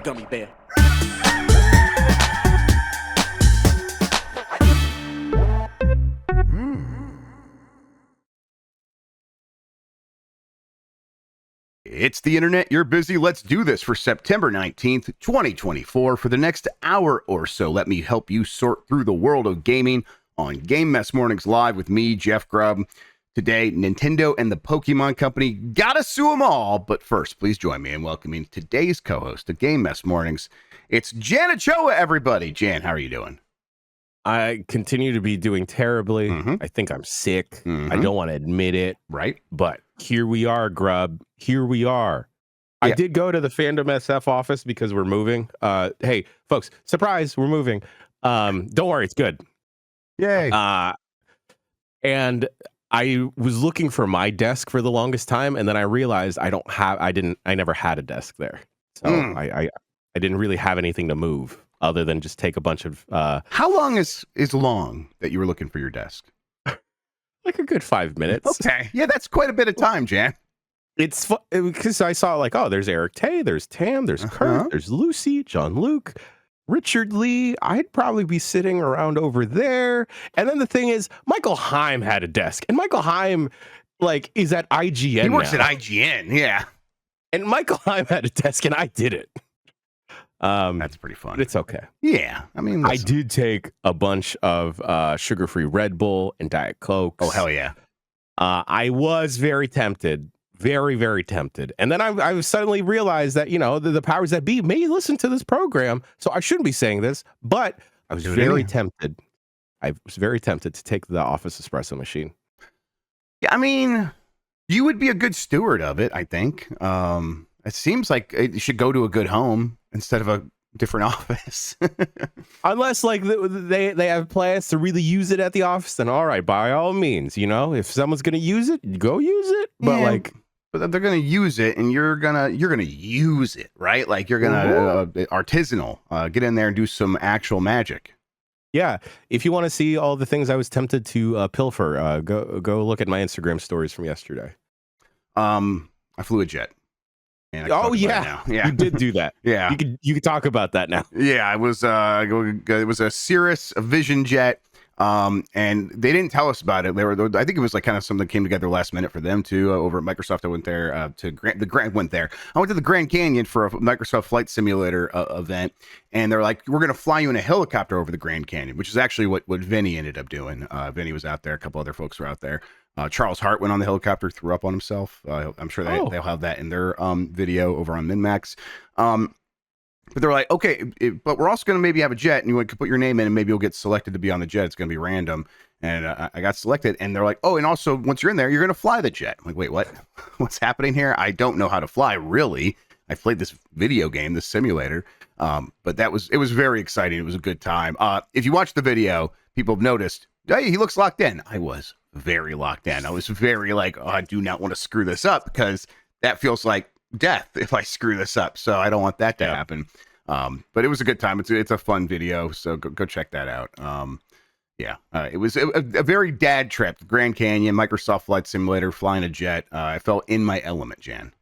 gummy bear. It's the internet, you're busy, let's do this for September 19th, 2024. For the next hour or so, let me help you sort through the world of gaming on Game Mess Mornings Live with me, Jeff Grubb. Today, Nintendo and the Pokémon Company gotta sue them all. But first, please join me in welcoming today's co-host of Game Mess Mornings. It's Jan Ochoa, everybody. Jan, how are you doing? I continue to be doing terribly. I think I'm sick. I don't want to admit it. Right. But here we are, Grubb. Here we are. Yeah. I did go to the Fandom SF office because we're moving. Hey, folks, surprise, we're moving. Don't worry, it's good. Yay. And I was looking for my desk for the longest time, and then I realized I never had a desk there. So I didn't really have anything to move other than just take a bunch of... How long is long that you were looking for your desk? Like a good 5 minutes. Okay. Yeah, that's quite a bit of time, Jan. It's because I saw like, oh, there's Eric Tay, there's Tam, there's Kurt, there's Lucy, John Luke, Richard Lee. I'd probably be sitting around over there. And then the thing is, Michael Heim had a desk, and Michael Heim is at IGN. He works now. at IGN, yeah. And Michael Heim had a desk, and I did it. That's pretty fun. But it's okay. Yeah, I mean, I did take a bunch of sugar-free Red Bull and Diet Coke. Oh hell yeah! I was very tempted. Very, very tempted. And then I suddenly realized that, the powers that be may listen to this program. So I shouldn't be saying this, but I was very tempted. I was very tempted to take the office espresso machine. Yeah, I mean, you would be a good steward of it, I think. It seems like it should go to a good home instead of a different office. Unless they have plans to really use it at the office, then all right, by all means, if someone's going to use it, go use it. But but they're going to use it, and you're gonna use it, right? Like you're gonna artisanal, get in there and do some actual magic. Yeah, if you want to see all the things I was tempted to pilfer, go look at my Instagram stories from yesterday. I flew a jet. Oh yeah, you did do that. Yeah, you could talk about that now. Yeah, it was a Cirrus, a Vision jet. And they didn't tell us about it. I think it was kind of something that came together last minute for them too. Over at Microsoft, I went there went there. I went to the Grand Canyon for a Microsoft Flight Simulator event, and they're like, "We're going to fly you in a helicopter over the Grand Canyon," which is actually what Vinny ended up doing. Vinny was out there. A couple other folks were out there. Charles Hart went on the helicopter, threw up on himself. I'm sure they'll have that in their video over on MinMax. But they're like, okay, but we're also going to maybe have a jet, and you can put your name in, and maybe you'll get selected to be on the jet. It's going to be random. And I got selected, and they're like, oh, and also once you're in there, you're going to fly the jet. I'm like, wait, what? What's happening here? I don't know how to fly, really. I played this video game, this simulator, but it was very exciting. It was a good time. If you watch the video, people have noticed, hey, he looks locked in. I was very locked in. I was very like, oh, I do not want to screw this up, because that feels like death if I screw this up. So I don't want that to happen. But it was a good time. It's a fun video, so go check that out. It was a very dad trip. Grand Canyon, Microsoft Flight Simulator, flying a jet. I felt in my element, Jan.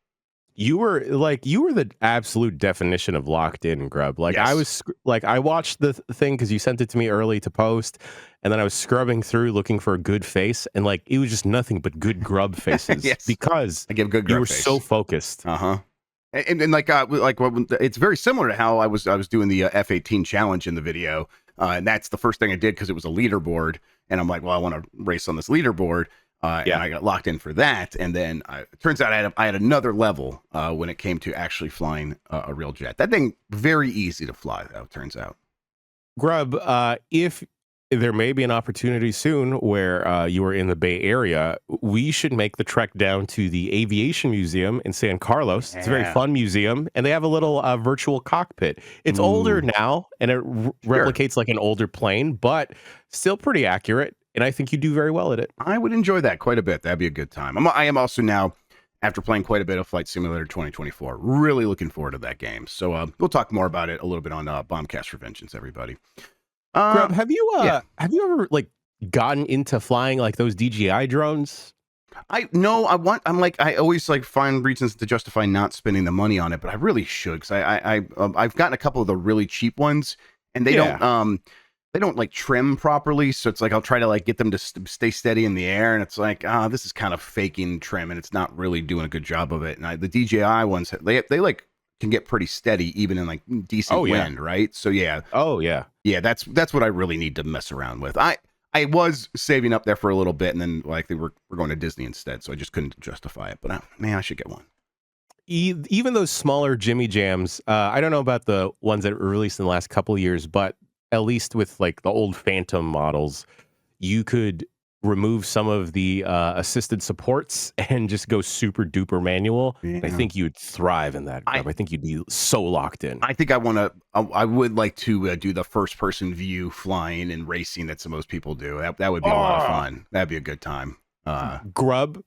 You were the absolute definition of locked in, Grubb. Yes. I watched the thing because you sent it to me early to post, and then I was scrubbing through looking for a good face, and it was just nothing but good Grubb faces. Yes. Because I give good Grubb you were face. so focused. And it's very similar to how I was doing the F-18 challenge in the video, and that's the first thing I did because it was a leaderboard, and I'm like, well, I want to race on this leaderboard. And I got locked in for that, and then it turns out I had another level when it came to actually flying a real jet. That thing, very easy to fly, though, it turns out. Grubb, if there may be an opportunity soon where you are in the Bay Area, we should make the trek down to the Aviation Museum in San Carlos. It's a very fun museum, and they have a little virtual cockpit. It's older now, and it replicates like an older plane, but still pretty accurate. And I think you do very well at it. I would enjoy that quite a bit. That'd be a good time. I am also now, after playing quite a bit of Flight Simulator 2024, really looking forward to that game. So we'll talk more about it a little bit on Bombcast for Vengeance, everybody. Grubb, have you ever gotten into flying those DJI drones? I always like find reasons to justify not spending the money on it, but I really should, because I've gotten a couple of the really cheap ones, and they don't like trim properly, so it's like I'll try to like get them to stay steady in the air, and it's like, this is kind of faking trim, and it's not really doing a good job of it. And the DJI ones, they like can get pretty steady even in like decent wind, right? So yeah. Oh yeah. Yeah, that's what I really need to mess around with. I was saving up there for a little bit, and then like we're going to Disney instead, so I just couldn't justify it. But man, I should get one. Even those smaller Jimmy Jams, I don't know about the ones that were released in the last couple of years, but at least with like the old Phantom models, you could remove some of the assisted supports and just go super duper manual. Yeah. I think you'd thrive in that. I think you'd be so locked in. I think I would like to do the first person view flying and racing that most people do. That would be a lot of fun. That'd be a good time. Grubb,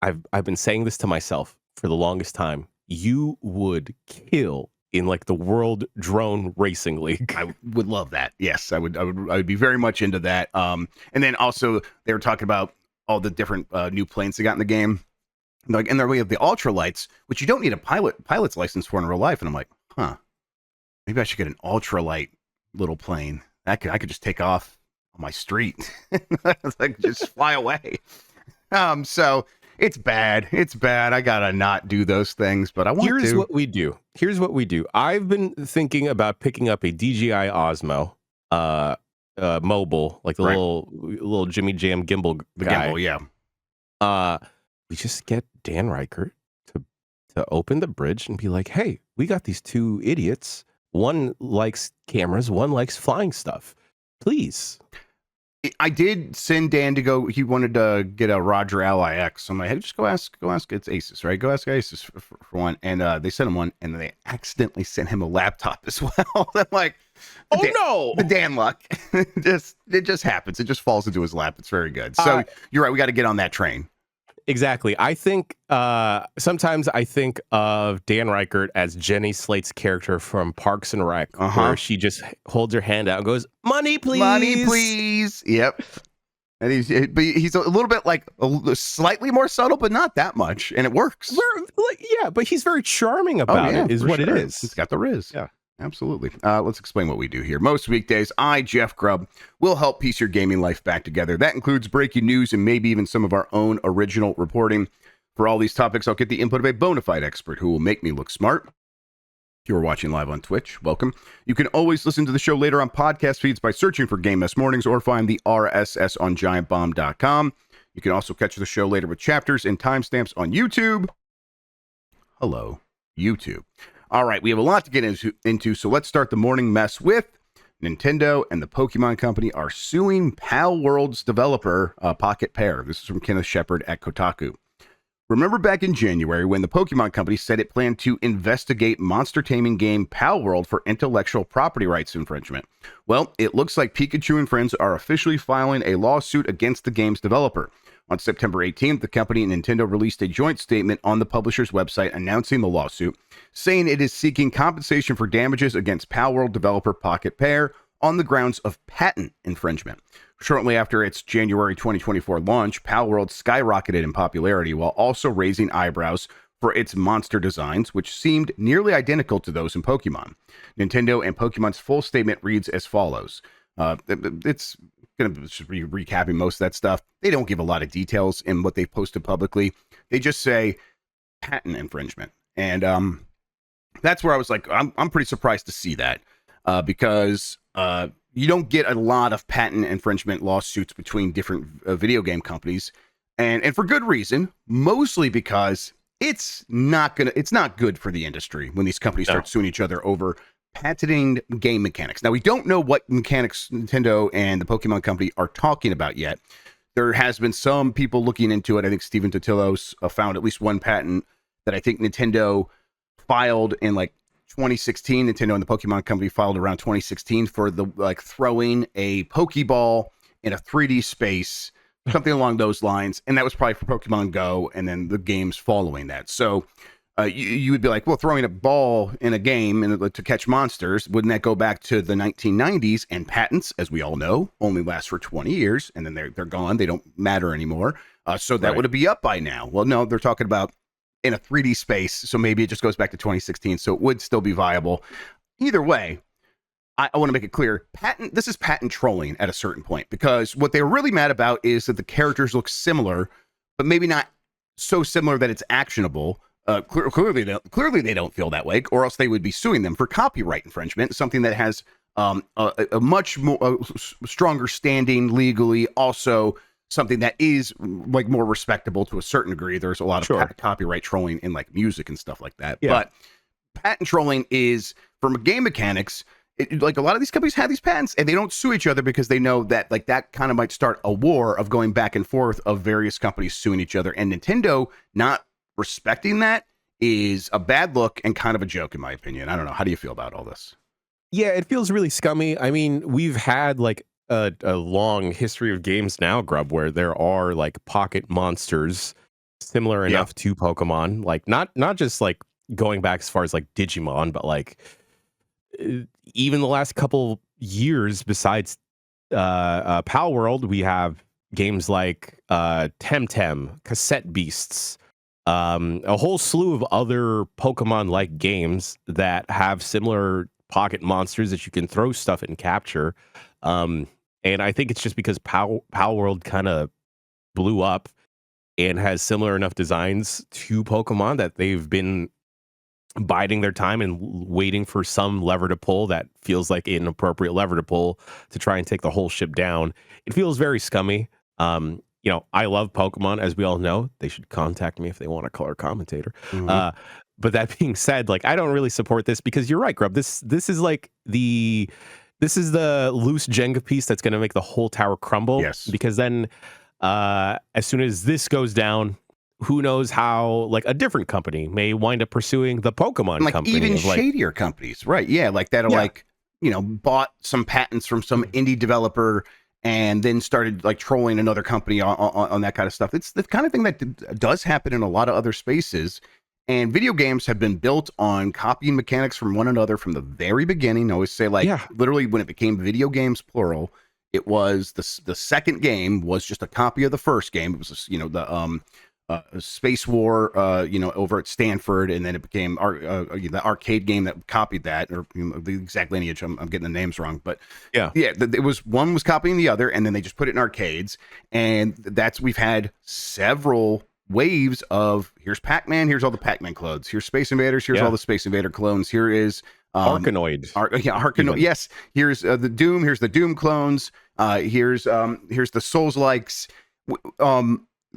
I've been saying this to myself for the longest time. You would kill in like the World Drone Racing League. I would love that. Yes, I would be very much into that. And then also they were talking about all the different new planes they got in the game. Like, and we have the ultralights, which you don't need a pilot's license for in real life. And I'm like, maybe I should get an ultralight little plane. I could just take off on my street, like just fly away. So it's bad. I gotta not do those things, but I want to. Here's what we do. I've been thinking about picking up a DJI Osmo, mobile, like the little Jimmy Jam gimbal guy. Gimbal, yeah. We just get Dan Reichert to open the bridge and be like, "Hey, we got these two idiots. One likes cameras, one likes flying stuff. Please." I did send Dan to go. He wanted to get a Roger Ally X. So I'm like, hey, just go ask. It's Asus, right? Go ask Asus for one. And they sent him one, and they accidentally sent him a laptop as well. I'm like, no, the Dan luck. It just happens. It just falls into his lap. It's very good. So you're right. We got to get on that train. Exactly. I think sometimes I think of Dan Reichert as Jenny Slate's character from Parks and Rec, where she just holds her hand out and goes, "Money, please, money, please." Yep. And he's a little bit like slightly more subtle, but not that much, and it works. But he's very charming about it. Is what it is. He's got the riz. Yeah. Absolutely. Let's explain what we do here. Most weekdays, I, Jeff Grubb, will help piece your gaming life back together. That includes breaking news and maybe even some of our own original reporting. For all these topics, I'll get the input of a bona fide expert who will make me look smart. If you're watching live on Twitch, welcome. You can always listen to the show later on podcast feeds by searching for Game Mess Mornings or find the RSS on giantbomb.com. You can also catch the show later with chapters and timestamps on YouTube. Hello, YouTube. All right, we have a lot to get into, so let's start the morning mess with Nintendo and the Pokemon Company are suing Palworld's developer, Pocket Pair. This is from Kenneth Shepard at Kotaku. Remember back in January when the Pokemon Company said it planned to investigate monster taming game Palworld for intellectual property rights infringement? Well, it looks like Pikachu and friends are officially filing a lawsuit against the game's developer. On September 18th, the company and Nintendo released a joint statement on the publisher's website announcing the lawsuit, saying it is seeking compensation for damages against Palworld developer Pocket Pair on the grounds of patent infringement. Shortly after its January 2024 launch, Palworld skyrocketed in popularity while also raising eyebrows for its monster designs, which seemed nearly identical to those in Pokemon. Nintendo and Pokemon's full statement reads as follows. It's going to just be recapping most of that stuff. They don't give a lot of details in what they posted publicly. They just say patent infringement. And that's where I was like, I'm pretty surprised to see that because you don't get a lot of patent infringement lawsuits between different video game companies. And for good reason, mostly because it's not good for the industry when these companies start suing each other over patenting game mechanics. Now, we don't know what mechanics Nintendo and the Pokemon Company are talking about yet. There has been some people looking into it. I think Steven Totilos found at least one patent that I think Nintendo filed in like 2016. Nintendo and the Pokemon Company filed around 2016 for the throwing a Pokeball in a 3D space, something along those lines. And that was probably for Pokemon Go and then the games following that. So you would be like, well, throwing a ball in a game to catch monsters, wouldn't that go back to the 1990s? And patents, as we all know, only last for 20 years, and then they're gone. They don't matter anymore. So that would be up by now. Well, no, they're talking about in a 3D space, so maybe it just goes back to 2016. So it would still be viable. Either way, I want to make it clear, this is patent trolling at a certain point, because what they're really mad about is that the characters look similar, but maybe not so similar that it's actionable. Clearly they don't feel that way, or else they would be suing them for copyright infringement, something that has a much more stronger standing legally, also something that is like more respectable to a certain degree. There's a lot of copyright trolling in like music and stuff like that. But patent trolling is, from game mechanics, like a lot of these companies have these patents and they don't sue each other because they know that like that kind of might start a war of going back and forth of various companies suing each other, and Nintendo not respecting that is a bad look and kind of a joke, in my opinion. I don't know. How do you feel about all this? Yeah, it feels really scummy. I mean, we've had like a long history of games now, Grubb, where there are like pocket monsters similar enough to Pokemon, like not just like going back as far as like Digimon, but like even the last couple years, besides Palworld, we have games like Temtem, Cassette Beasts, a whole slew of other Pokemon-like games that have similar pocket monsters that you can throw stuff and capture. And I think it's just because Palworld kind of blew up and has similar enough designs to Pokemon that they've been biding their time and waiting for some lever to pull that feels like an appropriate lever to pull to try and take the whole ship down. It feels very scummy. You know, I love Pokemon, as we all know. They should contact me if they want a color commentator. But that being said, like, I don't really support this because you're right, Grubb. This is like the loose Jenga piece that's going to make the whole tower crumble. Yes. Because then as soon as this goes down, who knows how like a different company may wind up pursuing the Pokemon like company. Even like, shadier companies, right? Yeah, like that'll like, you know, bought some patents from some indie developer and then started like trolling another company on that kind of stuff. It's the kind of thing that does happen in a lot of other spaces. And video games have been built on copying mechanics from one another from the very beginning. I always say, like, literally when it became video games, plural, it was the second game was just a copy of the first game. It was, you know, the Space War, you know, over at Stanford, and then it became the arcade game that copied that, or you know, the exact lineage. I'm getting the names wrong, but it was one was copying the other, and then they just put it in arcades, and we've had several waves of here's Pac-Man, here's all the Pac-Man clones, here's Space Invaders, here's all the Space Invader clones, here is Arkanoid. Arkanoid. Yes, here's the Doom, here's the Doom clones, here's the Souls-likes.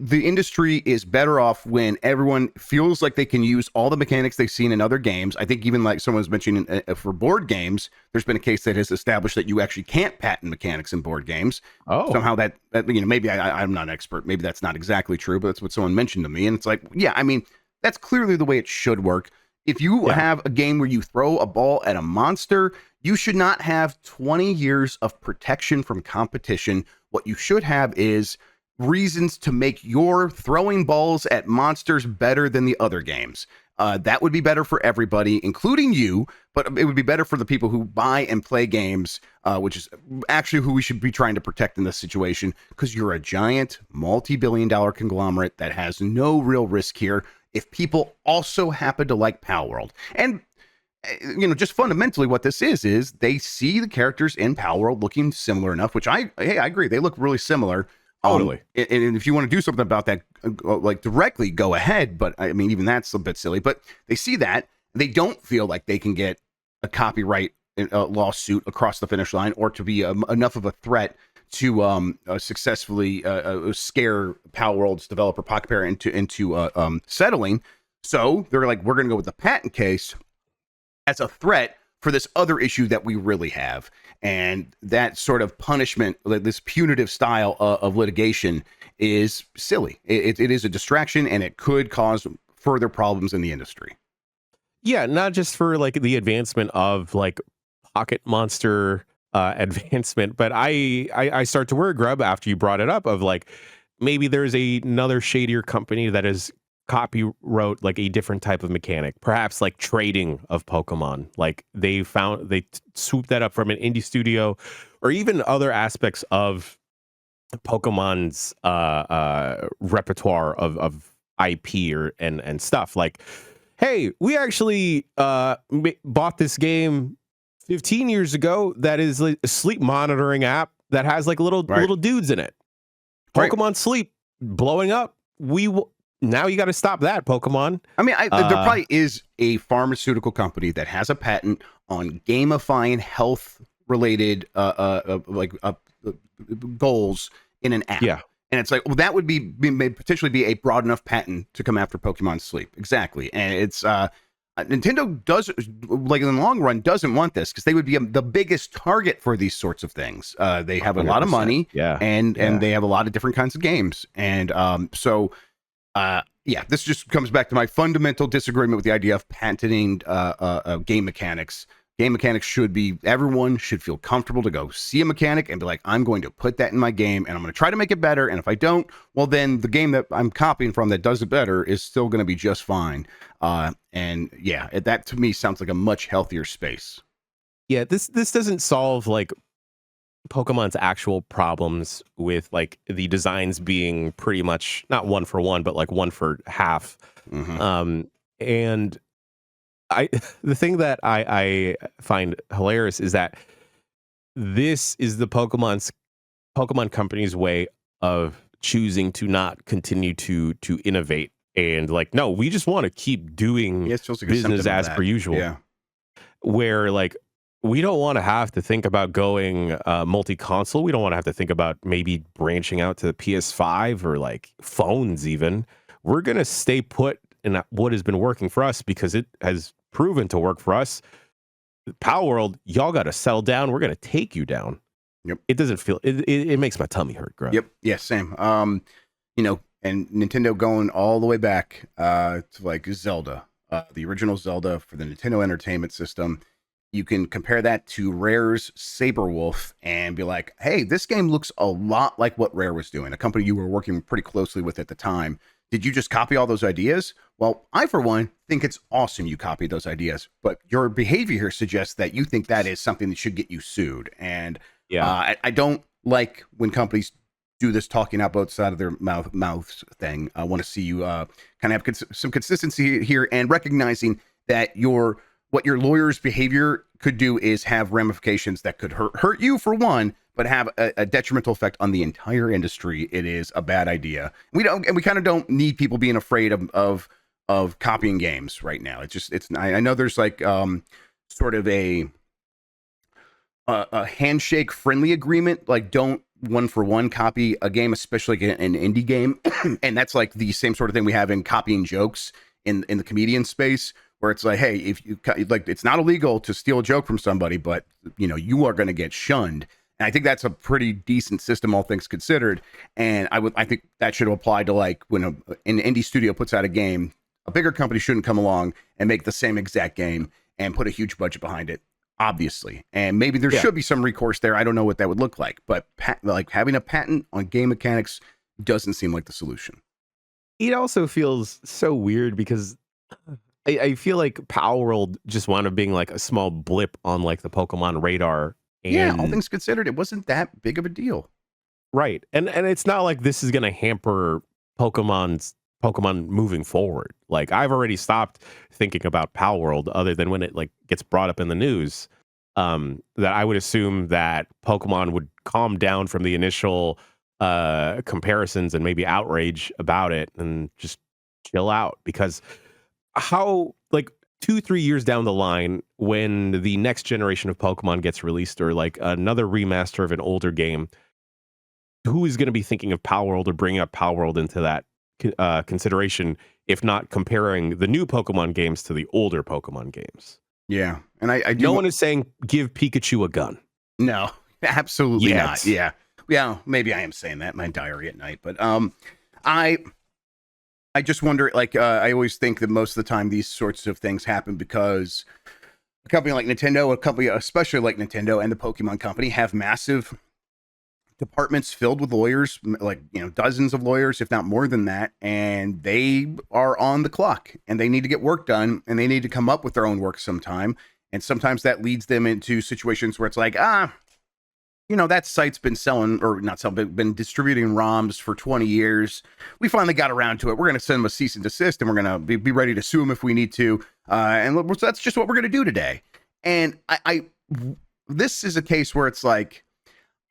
The industry is better off when everyone feels like they can use all the mechanics they've seen in other games. I think even like someone's mentioning for board games, there's been a case that has established that you actually can't patent mechanics in board games. Somehow that you know, maybe I'm not an expert. Maybe that's not exactly true, but that's what someone mentioned to me. And it's like, yeah, I mean, that's clearly the way it should work. If you have a game where you throw a ball at a monster, you should not have 20 years of protection from competition. What you should have is reasons to make your throwing balls at monsters better than the other games. That would be better for everybody, including you, but it would be better for the people who buy and play games, which is actually who we should be trying to protect in this situation, because you're a giant multi-billion-dollar conglomerate that has no real risk here if people also happen to like Palworld. And you know, just fundamentally what this is they see the characters in Palworld looking similar enough, which I agree, they look really similar. Totally. And if you want to do something about that, like directly, go ahead. But I mean, even that's a bit silly. But they see that they don't feel like they can get a copyright lawsuit across the finish line, or to be enough of a threat to successfully scare Palworld's developer Pocketpair into settling. So they're like, we're going to go with the patent case as a threat for this other issue that we really have. And that sort of punishment, this punitive style of litigation, is silly. It is a distraction, and it could cause further problems in the industry. Yeah, not just for like the advancement of like pocket monster advancement, but I start to worry, Grubb, after you brought it up, of like maybe there's another shadier company that is copywrote like a different type of mechanic, perhaps like trading of Pokemon. Like they swooped that up from an indie studio, or even other aspects of Pokemon's repertoire of IP and stuff. Like, hey, we actually bought this game 15 years ago that is like a sleep monitoring app that has like little dudes in it. Pokemon Sleep blowing up. Now you got to stop that, Pokemon. I mean, there probably is a pharmaceutical company that has a patent on gamifying health-related goals in an app. Yeah. And it's like, well, that would may potentially be a broad enough patent to come after Pokemon Sleep. Exactly. And it's Nintendo does, like, in the long run, doesn't want this because they would be the biggest target for these sorts of things. They have a lot of money, and they have a lot of different kinds of games. And this just comes back to my fundamental disagreement with the idea of patenting game mechanics. Game mechanics everyone should feel comfortable to go see a mechanic and be like, I'm going to put that in my game and I'm going to try to make it better. And if I don't, well, then the game that I'm copying from that does it better is still going to be just fine. That to me sounds like a much healthier space. Yeah, this doesn't solve like Pokemon's actual problems with like the designs being pretty much not one for one, but like one for half. Mm-hmm. And the thing that I find hilarious is that this is the Pokemon company's way of choosing to not continue to innovate and like, no, we just want to keep doing business as per usual. Yeah. Where like we don't want to have to think about going multi-console. We don't want to have to think about maybe branching out to the PS5 or like phones even. We're going to stay put in what has been working for us because it has proven to work for us. Palworld, y'all got to settle down. We're going to take you down. Yep. It doesn't feel it makes my tummy hurt, Grubb. Yep. Yeah, same. And Nintendo going all the way back to like Zelda, the original Zelda for the Nintendo Entertainment System. You can compare that to Rare's Saberwolf and be like, hey, this game looks a lot like what Rare was doing, a company you were working pretty closely with at the time. Did you just copy all those ideas? Well, I, for one, think it's awesome you copied those ideas, but your behavior here suggests that you think that is something that should get you sued. And I don't like when companies do this talking out both sides of their mouths thing. I want to see you kind of have some consistency here and recognizing that what your lawyer's behavior could do is have ramifications that could hurt you for one, but have a detrimental effect on the entire industry. It is a bad idea. We kind of don't need people being afraid of copying games right now. I know there's like sort of a handshake friendly agreement, like don't one for one copy a game, especially like an indie game. And that's like the same sort of thing we have in copying jokes in the comedian space, where it's like, hey, if you like, it's not illegal to steal a joke from somebody, but you are going to get shunned. And I think that's a pretty decent system, all things considered. And I think that should apply to like when an indie studio puts out a game, a bigger company shouldn't come along and make the same exact game and put a huge budget behind it, obviously. And maybe there should be some recourse there. I don't know what that would look like, but like having a patent on game mechanics doesn't seem like the solution. It also feels so weird because I feel like Palworld just wound up being like a small blip on like the Pokemon radar. And, all things considered, it wasn't that big of a deal. Right. And it's not like this is going to hamper Pokemon moving forward. Like I've already stopped thinking about Palworld other than when it like gets brought up in the news. That I would assume that Pokemon would calm down from the initial comparisons and maybe outrage about it and just chill out, because how like 2-3 years down the line when the next generation of Pokemon gets released or like another remaster of an older game, who is going to be thinking of Palworld or bringing up Palworld into that consideration, if not comparing the new Pokemon games to the older Pokemon games? Yeah. And I do. No one is saying give Pikachu a gun. No, absolutely not. Yeah. Yeah. Maybe I am saying that in my diary at night, but I just wonder, like, I always think that most of the time these sorts of things happen because a company like Nintendo, a company especially like Nintendo and the Pokemon Company have massive departments filled with lawyers, like, dozens of lawyers, if not more than that, and they are on the clock and they need to get work done and they need to come up with their own work sometime. And sometimes that leads them into situations where it's like, that site's been selling, or not selling, but been distributing ROMs for 20 years. We finally got around to it. We're going to send them a cease and desist, and we're going to be ready to sue them if we need to. And that's just what we're going to do today. And this is a case where it's like,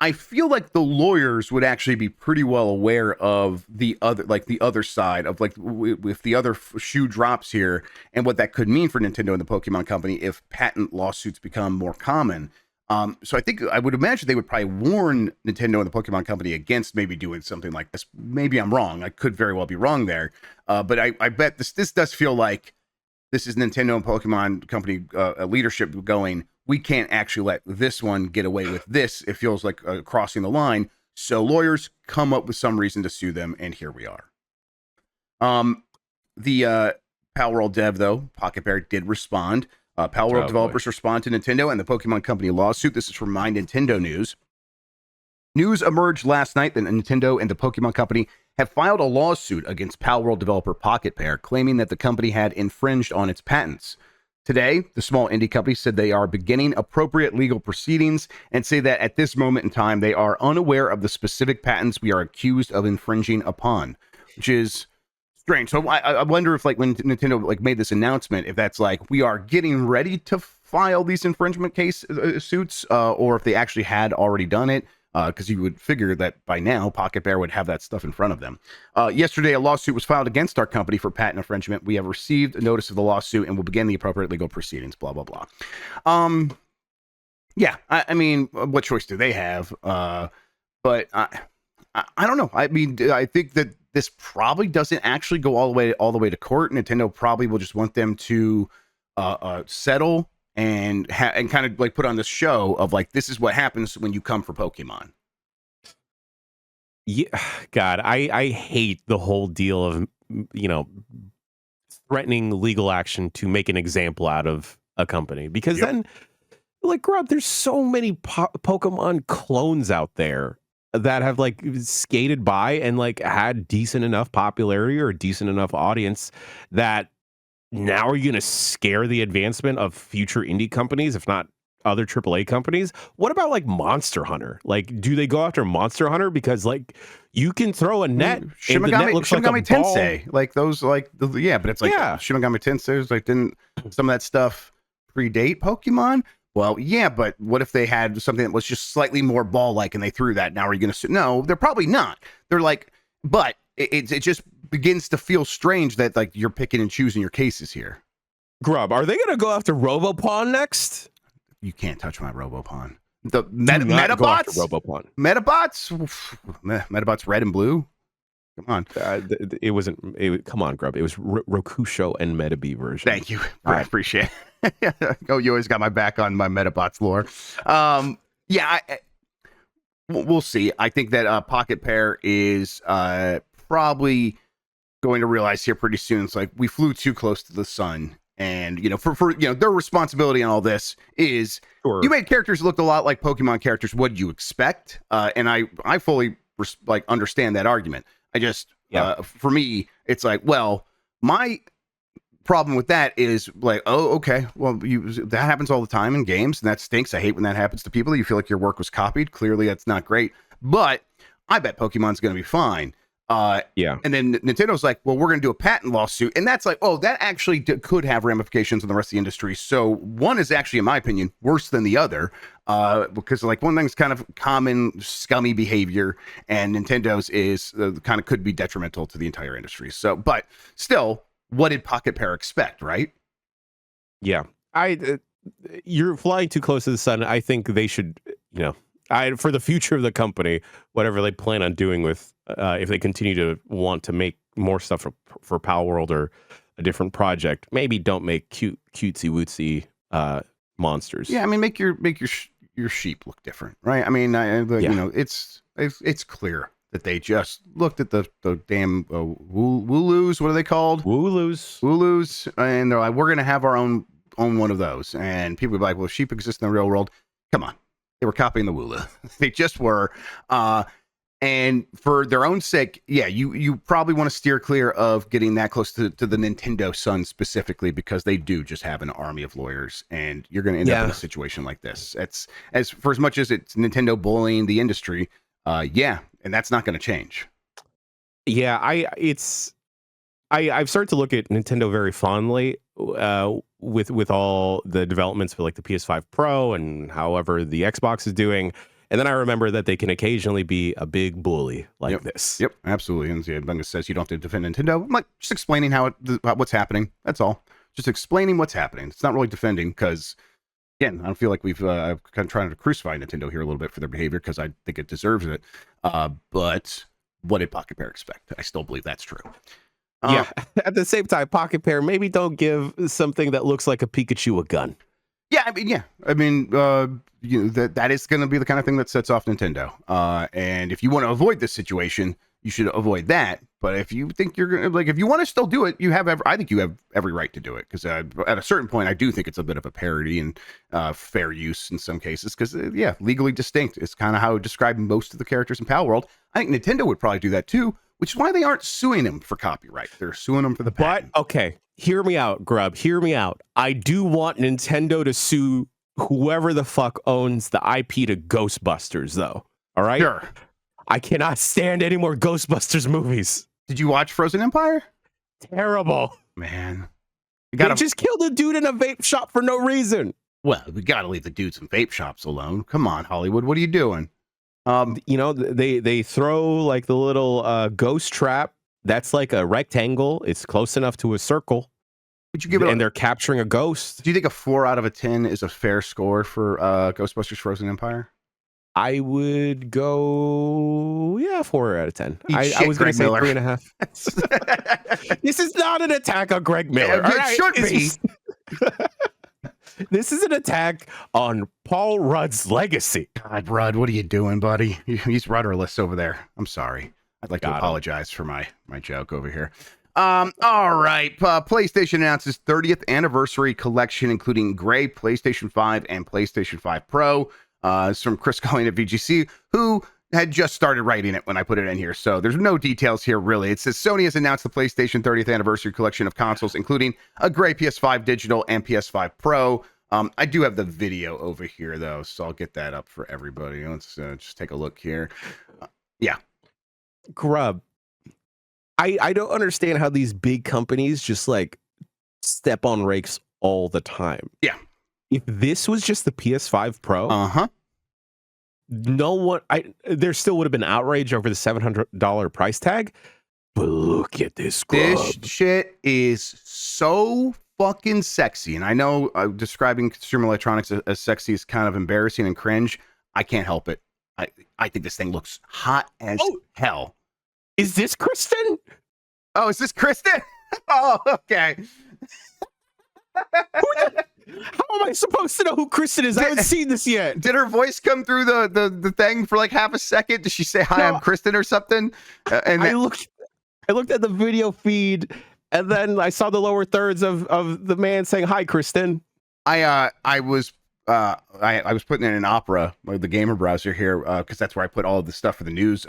I feel like the lawyers would actually be pretty well aware of the other side of, like, if the other shoe drops here and what that could mean for Nintendo and the Pokemon Company if patent lawsuits become more common. So I would imagine they would probably warn Nintendo and the Pokemon Company against maybe doing something like this. Maybe I'm wrong. I could very well be wrong there. But I bet this does feel like this is Nintendo and Pokemon Company leadership going, we can't actually let this one get away with this. It feels like crossing the line. So lawyers come up with some reason to sue them, and here we are. The Palworld dev, though, Pocket Bear, did respond. Palworld developers respond to Nintendo and the Pokemon Company lawsuit. This is from My Nintendo News. News emerged last night that Nintendo and the Pokemon Company have filed a lawsuit against Palworld developer Pocket Bear, claiming that the company had infringed on its patents. Today, the small indie company said they are beginning appropriate legal proceedings and say that at this moment in time, they are unaware of the specific patents we are accused of infringing upon, which is strange. So I wonder if, like, when Nintendo made this announcement, if that's like, we are getting ready to file these infringement suits, or if they actually had already done it. Because you would figure that by now Pocket Bear would have that stuff in front of them. Yesterday, a lawsuit was filed against our company for patent infringement. We have received a notice of the lawsuit and will begin the appropriate legal proceedings, blah, blah, blah. I mean, what choice do they have? But I don't know. I mean, I think that this probably doesn't actually go all the way to court. Nintendo probably will just want them to settle and kind of like put on this show of like, this is what happens when you come for Pokemon. Yeah, God, I hate the whole deal of, threatening legal action to make an example out of a company, because then, like, Grubb, there's so many Pokemon clones out there that have like skated by and like had decent enough popularity or a decent enough audience that now are you going to scare the advancement of future indie companies, if not other AAA companies? What about like Monster Hunter? Like, do they go after Monster Hunter because like you can throw a net and the net looks like a ball? Tensei, like those, like but it's like Shimigami Tensei. Like, didn't some of that stuff predate Pokemon? Well, yeah, but what if they had something that was just slightly more ball-like and they threw that? Now are you going to? No, they're probably not. They're like, but it just begins to feel strange that like you're picking and choosing your cases here. Grubb, are they going to go after Robopon next? You can't touch my Robopon. The Metabots? Metabots red and blue? Come on. It wasn't. Come on, Grubb. It was Rokusho and Metabee version. Thank you. I appreciate it. Oh, you always got my back on my Metabots lore. We'll see. I think that Pocket Pair is probably going to realize here pretty soon. It's like we flew too close to the sun, and for their responsibility in all this is you made characters look a lot like Pokemon characters. What do you expect? And I fully understand that argument. I just for me, it's like, well, my problem with that is like, oh, okay, well, that happens all the time in games, and that stinks. I hate when that happens to people. You feel like your work was copied. Clearly, that's not great. But I bet Pokemon's going to be fine. And then Nintendo's like, well, we're going to do a patent lawsuit, and that's like, oh, that actually could have ramifications on the rest of the industry. So one is actually, in my opinion, worse than the other, because like one thing's kind of common scummy behavior, and Nintendo's is kind of could be detrimental to the entire industry. So, but still, what did Pocket Pair expect, right? Yeah, you're flying too close to the sun. I think they should, for the future of the company, whatever they plan on doing with, if they continue to want to make more stuff for Palworld or a different project, maybe don't make cutesy wootsy monsters. Yeah, I mean, make your sheep look different, right? I mean, it's clear that they just looked at the damn Wooloos. What are they called? Wooloos, and they're like, we're gonna have our own one of those. And people would be like, well, sheep exist in the real world. Come on. They were copying the Woola. They just were. And for their own sake, yeah, you probably want to steer clear of getting that close to the Nintendo sun specifically, because they do just have an army of lawyers, and you're going to end up in a situation like this. It's as much as it's Nintendo bullying the industry, yeah, and that's not going to change. Yeah, I've started to look at Nintendo very fondly with all the developments for like the PS5 Pro and however the Xbox is doing. And then I remember that they can occasionally be a big bully like this. Yep, absolutely. And yeah, Bunga says you don't have to defend Nintendo. I'm like, just explaining what's happening. That's all. Just explaining what's happening. It's not really defending, because, again, I don't feel like we've kind of trying to crucify Nintendo here a little bit for their behavior, because I think it deserves it. But what did Pocket Pair expect? I still believe that's true. Yeah. At the same time, Pocket Pair, maybe don't give something that looks like a Pikachu a gun. Yeah, I mean, that is going to be the kind of thing that sets off Nintendo. And if you want to avoid this situation, you should avoid that. But if you think you're gonna, like, if you want to still do it, I think you have every right to do it. Because at a certain point, I do think it's a bit of a parody and fair use in some cases. Because yeah, legally distinct is kind of how I would describe most of the characters in Palworld. I think Nintendo would probably do that too, which is why they aren't suing them for copyright. They're suing them for the patent. But okay, hear me out, Grubb. Hear me out. I do want Nintendo to sue whoever the fuck owns the IP to Ghostbusters, though. All right? Sure. I cannot stand any more Ghostbusters movies. Did you watch Frozen Empire? Terrible. Man. They just killed a dude in a vape shop for no reason. Well, we got to leave the dudes in vape shops alone. Come on, Hollywood. What are you doing? They throw like the little ghost trap. That's like a rectangle. It's close enough to a circle. Would you give it? And they're capturing a ghost. Do you think a 4 out of 10 is a fair score for Ghostbusters Frozen Empire? I would go, 4 out of 10. I was going to say 3.5. This is not an attack on Greg Miller. It should be. This is an attack on Paul Rudd's legacy. God, Rudd, what are you doing, buddy? He's rudderless over there. I'm sorry. I'd like to apologize for my joke over here. All right. PlayStation announces 30th anniversary collection, including gray PlayStation 5 and PlayStation 5 Pro. It's from Chris Cohen at VGC, who had just started writing it when I put it in here. So there's no details here, really. It says Sony has announced the PlayStation 30th anniversary collection of consoles, including a gray PS5 digital and PS5 Pro. I do have the video over here, though, so I'll get that up for everybody. Let's just take a look here. Yeah. Grubb, I don't understand how these big companies just like step on rakes all the time. Yeah. If this was just the PS5 Pro, there still would have been outrage over the $700 price tag. But look at this, Grubb. This shit is so fucking sexy. And I know describing consumer electronics as sexy is kind of embarrassing and cringe. I can't help it. I think this thing looks hot as hell. Is this Kristen? Oh, is this Kristen? Oh, okay. How am I supposed to know who Kristen is? I haven't seen this yet. Did her voice come through the thing for like half a second? Did she say, "Hi, I'm Kristen" or something? And I looked at the video feed, and then I saw the lower thirds of the man saying, "Hi, Kristen." I was putting in an Opera, the gamer browser here, because that's where I put all of the stuff for the news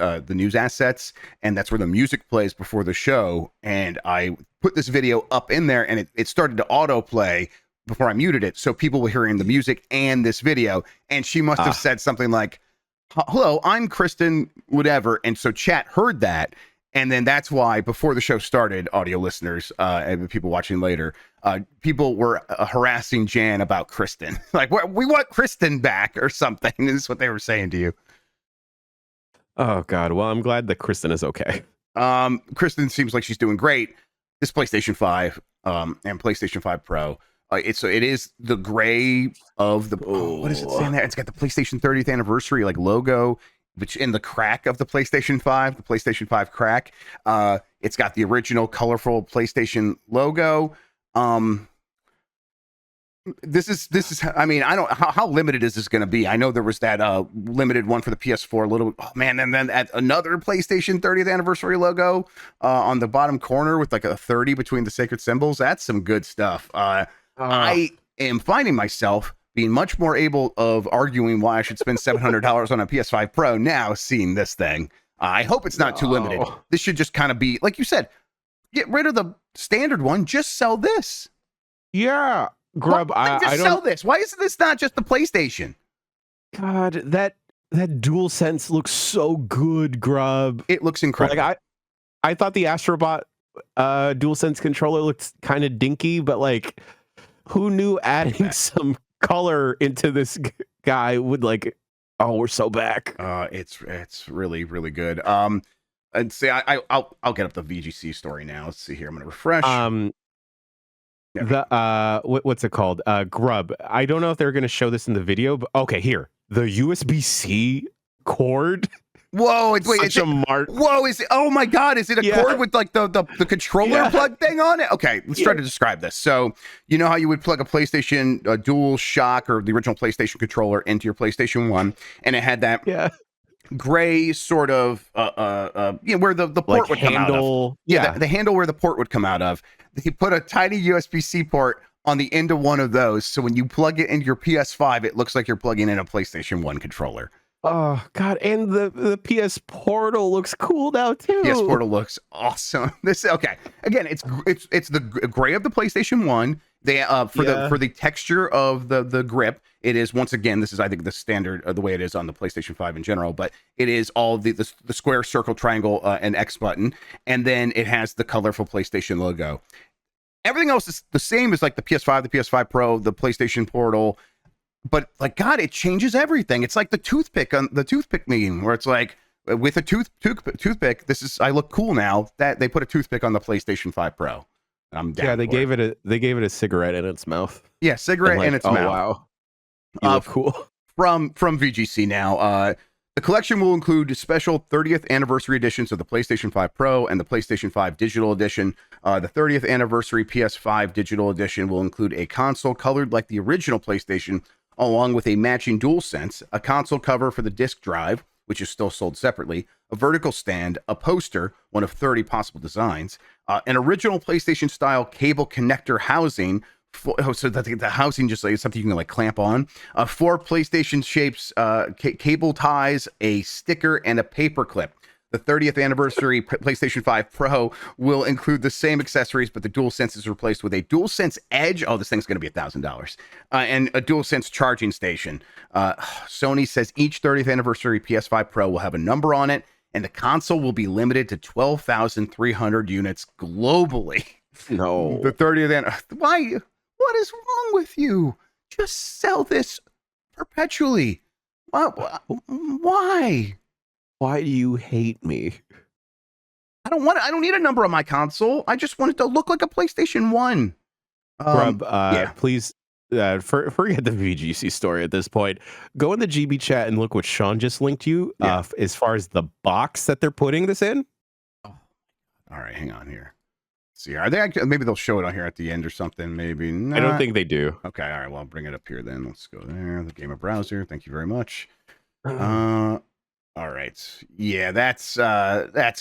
assets, and that's where the music plays before the show. And I put this video up in there, and it started to autoplay before I muted it, so people were hearing the music and this video. And she must have said something like, "Hello, I'm Kristen," whatever. And so chat heard that. And then that's why before the show started, audio listeners and the people watching later, people were harassing Jan about Kristen. Like, we want Kristen back or something. This is what they were saying to you. Oh, God. Well, I'm glad that Kristen is okay. Kristen seems like she's doing great. This PlayStation 5 and PlayStation 5 Pro, it is the gray of the... what is it saying there? It's got the PlayStation 30th anniversary like logo, which in the crack of the PlayStation 5, the PlayStation 5 crack, it's got the original colorful PlayStation logo. This is, I mean, I don't, how limited is this going to be? I know there was that limited one for the PS4, and then at another PlayStation 30th anniversary logo on the bottom corner with like a 30 between the sacred symbols. That's some good stuff. I am finding myself being much more able of arguing why I should spend $700 on a PS5 Pro now, seeing this thing. I hope it's not too limited. This should just kind of be, like you said, get rid of the standard one. Just sell this. Yeah, Grubb. I don't sell this. Why isn't this not just the PlayStation? God, that DualSense looks so good, Grubb. It looks incredible. Like I thought the Astrobot DualSense controller looked kind of dinky, but like, who knew adding some color into this guy would like? Oh, we're so back. It's really, really good. I'd say I'll get up the VGC story now. Let's see here. I'm gonna refresh. What's it called? Grubb. I don't know if they're gonna show this in the video, but okay, here. The USB-C cord. Whoa, whoa, is it, oh my god, is it a cord with like the controller plug thing on it? Okay, let's try to describe this. So you know how you would plug a PlayStation Dual Shock or the original PlayStation controller into your PlayStation 1, and it had that gray sort of where the port like would come out of. The handle where the port would come out of. He put a tiny USB-C port on the end of one of those, so when you plug it into your PS5, it looks like you're plugging in a PlayStation 1 controller. Oh god, and the PS Portal looks cool now too. PS Portal looks awesome. This again, it's the gray of the PlayStation 1. They for the texture of the grip, it is, once again, this is I think the standard the way it is on the PlayStation 5 in general, but it is all the square, circle, triangle, and X button, and then it has the colorful PlayStation logo. Everything else is the same as like the PS5, the PS5 Pro, the PlayStation Portal. But like, God, it changes everything. It's like the toothpick meme where it's like with a toothpick. I look cool now that they put a toothpick on the PlayStation 5 Pro. I'm down. Yeah, they gave it a cigarette in its mouth. Yeah, cigarette in its mouth. Wow, you look cool. From VGC now. The collection will include special 30th anniversary editions of the PlayStation 5 Pro and the PlayStation 5 Digital Edition. The 30th anniversary PS5 Digital Edition will include a console colored like the original PlayStation, along with a matching DualSense, a console cover for the disc drive, which is still sold separately, a vertical stand, a poster, one of 30 possible designs, an original PlayStation-style cable connector housing, so that the housing just like something you can like clamp on, 4 PlayStation shapes, cable ties, a sticker, and a paper clip. The 30th anniversary PlayStation 5 Pro will include the same accessories, but the DualSense is replaced with a DualSense Edge. Oh, this thing's going to be $1,000. And a DualSense charging station. Sony says each 30th anniversary PS5 Pro will have a number on it, and the console will be limited to 12,300 units globally. No. The 30th why? What is wrong with you? Just sell this perpetually. Why? Why do you hate me? I don't need a number on my console. I just want it to look like a PlayStation 1. Grubb, please forget the VGC story at this point. Go in the GB chat and look what Sean just linked you as far as the box that they're putting this in. Oh. All right, hang on here. Let's see, are they actually, maybe they'll show it on here at the end or something, maybe not. I don't think they do. Okay, all right, well, I'll bring it up here then. Let's go there. The gamer browser. Thank you very much. All right. Yeah, that's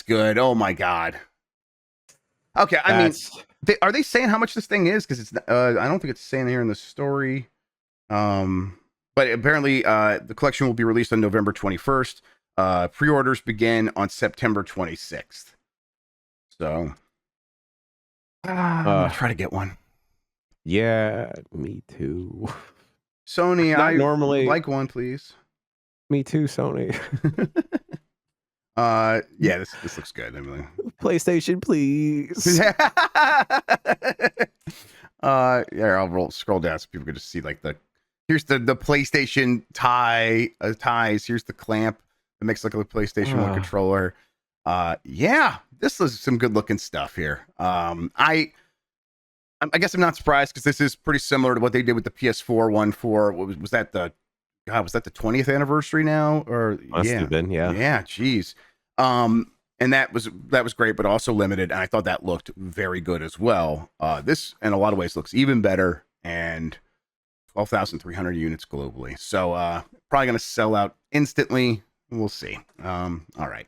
good. Oh my god. Okay, I mean, are they saying how much this thing is? Because it's I don't think it's saying here in the story. But apparently the collection will be released on November 21st. Pre-orders begin on September 26th. So I'm gonna try to get one. Yeah, me too. Sony, I normally like one, please. Me too, Sony. Yeah, this looks good. I mean, PlayStation, please. Yeah, I'll scroll down so people can just see like here's the PlayStation ties. Here's the clamp that makes it look like a PlayStation 1 controller. Yeah, this is some good looking stuff here. I guess I'm not surprised because this is pretty similar to what they did with the PS4 one for was that the 20th anniversary now? Or must have been, yeah, geez. And that was great, but also limited, and I thought that looked very good as well. This in a lot of ways looks even better, and 12,300 units globally. So probably gonna sell out instantly. We'll see. All right.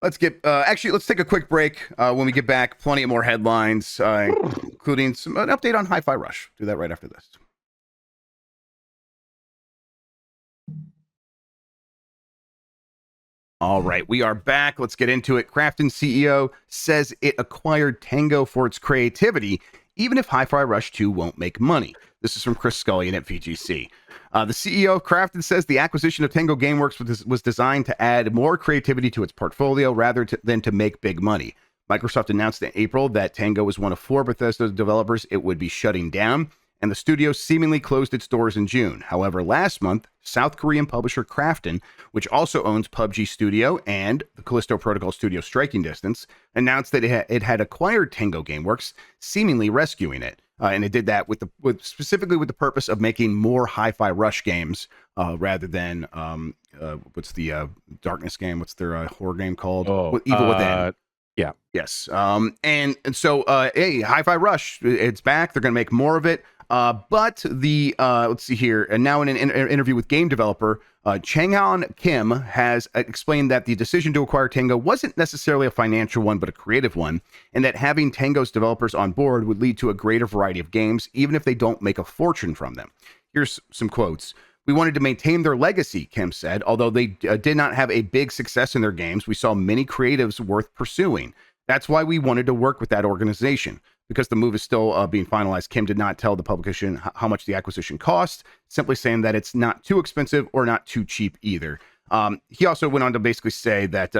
Let's take a quick break. When we get back, plenty of more headlines, including an update on Hi-Fi Rush. Do that right after this. All right, we are back. Let's get into it. Krafton CEO says it acquired Tango for its creativity, even if Hi-Fi Rush 2 won't make money. This is from Chris Scullion at VGC. The CEO of Krafton says the acquisition of Tango Gameworks was designed to add more creativity to its portfolio than to make big money. Microsoft announced in April that Tango was one of 4 Bethesda developers it would be shutting down, and the studio seemingly closed its doors in June. However, last month, South Korean publisher Krafton, which also owns PUBG Studio and the Callisto Protocol studio Striking Distance, announced that it had acquired Tango Gameworks, seemingly rescuing it. And it did that specifically with the purpose of making more Hi-Fi Rush games rather than what's the darkness game? What's their horror game called? Evil Within. Yeah. Yes. And so, hey, Hi-Fi Rush, it's back. They're going to make more of it. But the let's see here, and now in an interview with game developer Changhan Kim has explained that the decision to acquire Tango wasn't necessarily a financial one, but a creative one, and that having Tango's developers on board would lead to a greater variety of games, even if they don't make a fortune from them. Here's some quotes. We wanted to maintain their legacy, Kim said. Although they did not have a big success in their games, we saw many creatives worth pursuing. That's why we wanted to work with that organization. Because the move is still being finalized, Kim did not tell the publication how much the acquisition cost, simply saying that it's not too expensive or not too cheap either. He also went on to basically say that,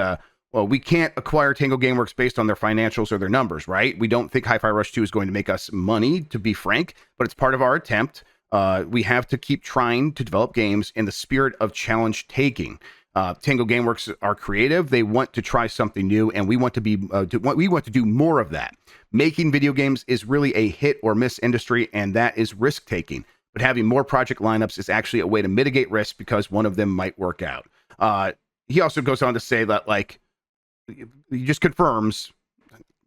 well, we can't acquire Tango Gameworks based on their financials or their numbers, right? We don't think Hi-Fi Rush 2 is going to make us money, to be frank, but it's part of our attempt. We have to keep trying to develop games in the spirit of challenge taking. Tango Gameworks are creative. They want to try something new, and we want to do more of that. Making video games is really a hit or miss industry, and that is risk taking. But having more project lineups is actually a way to mitigate risk because one of them might work out. He also goes on to say that, like, he just confirms,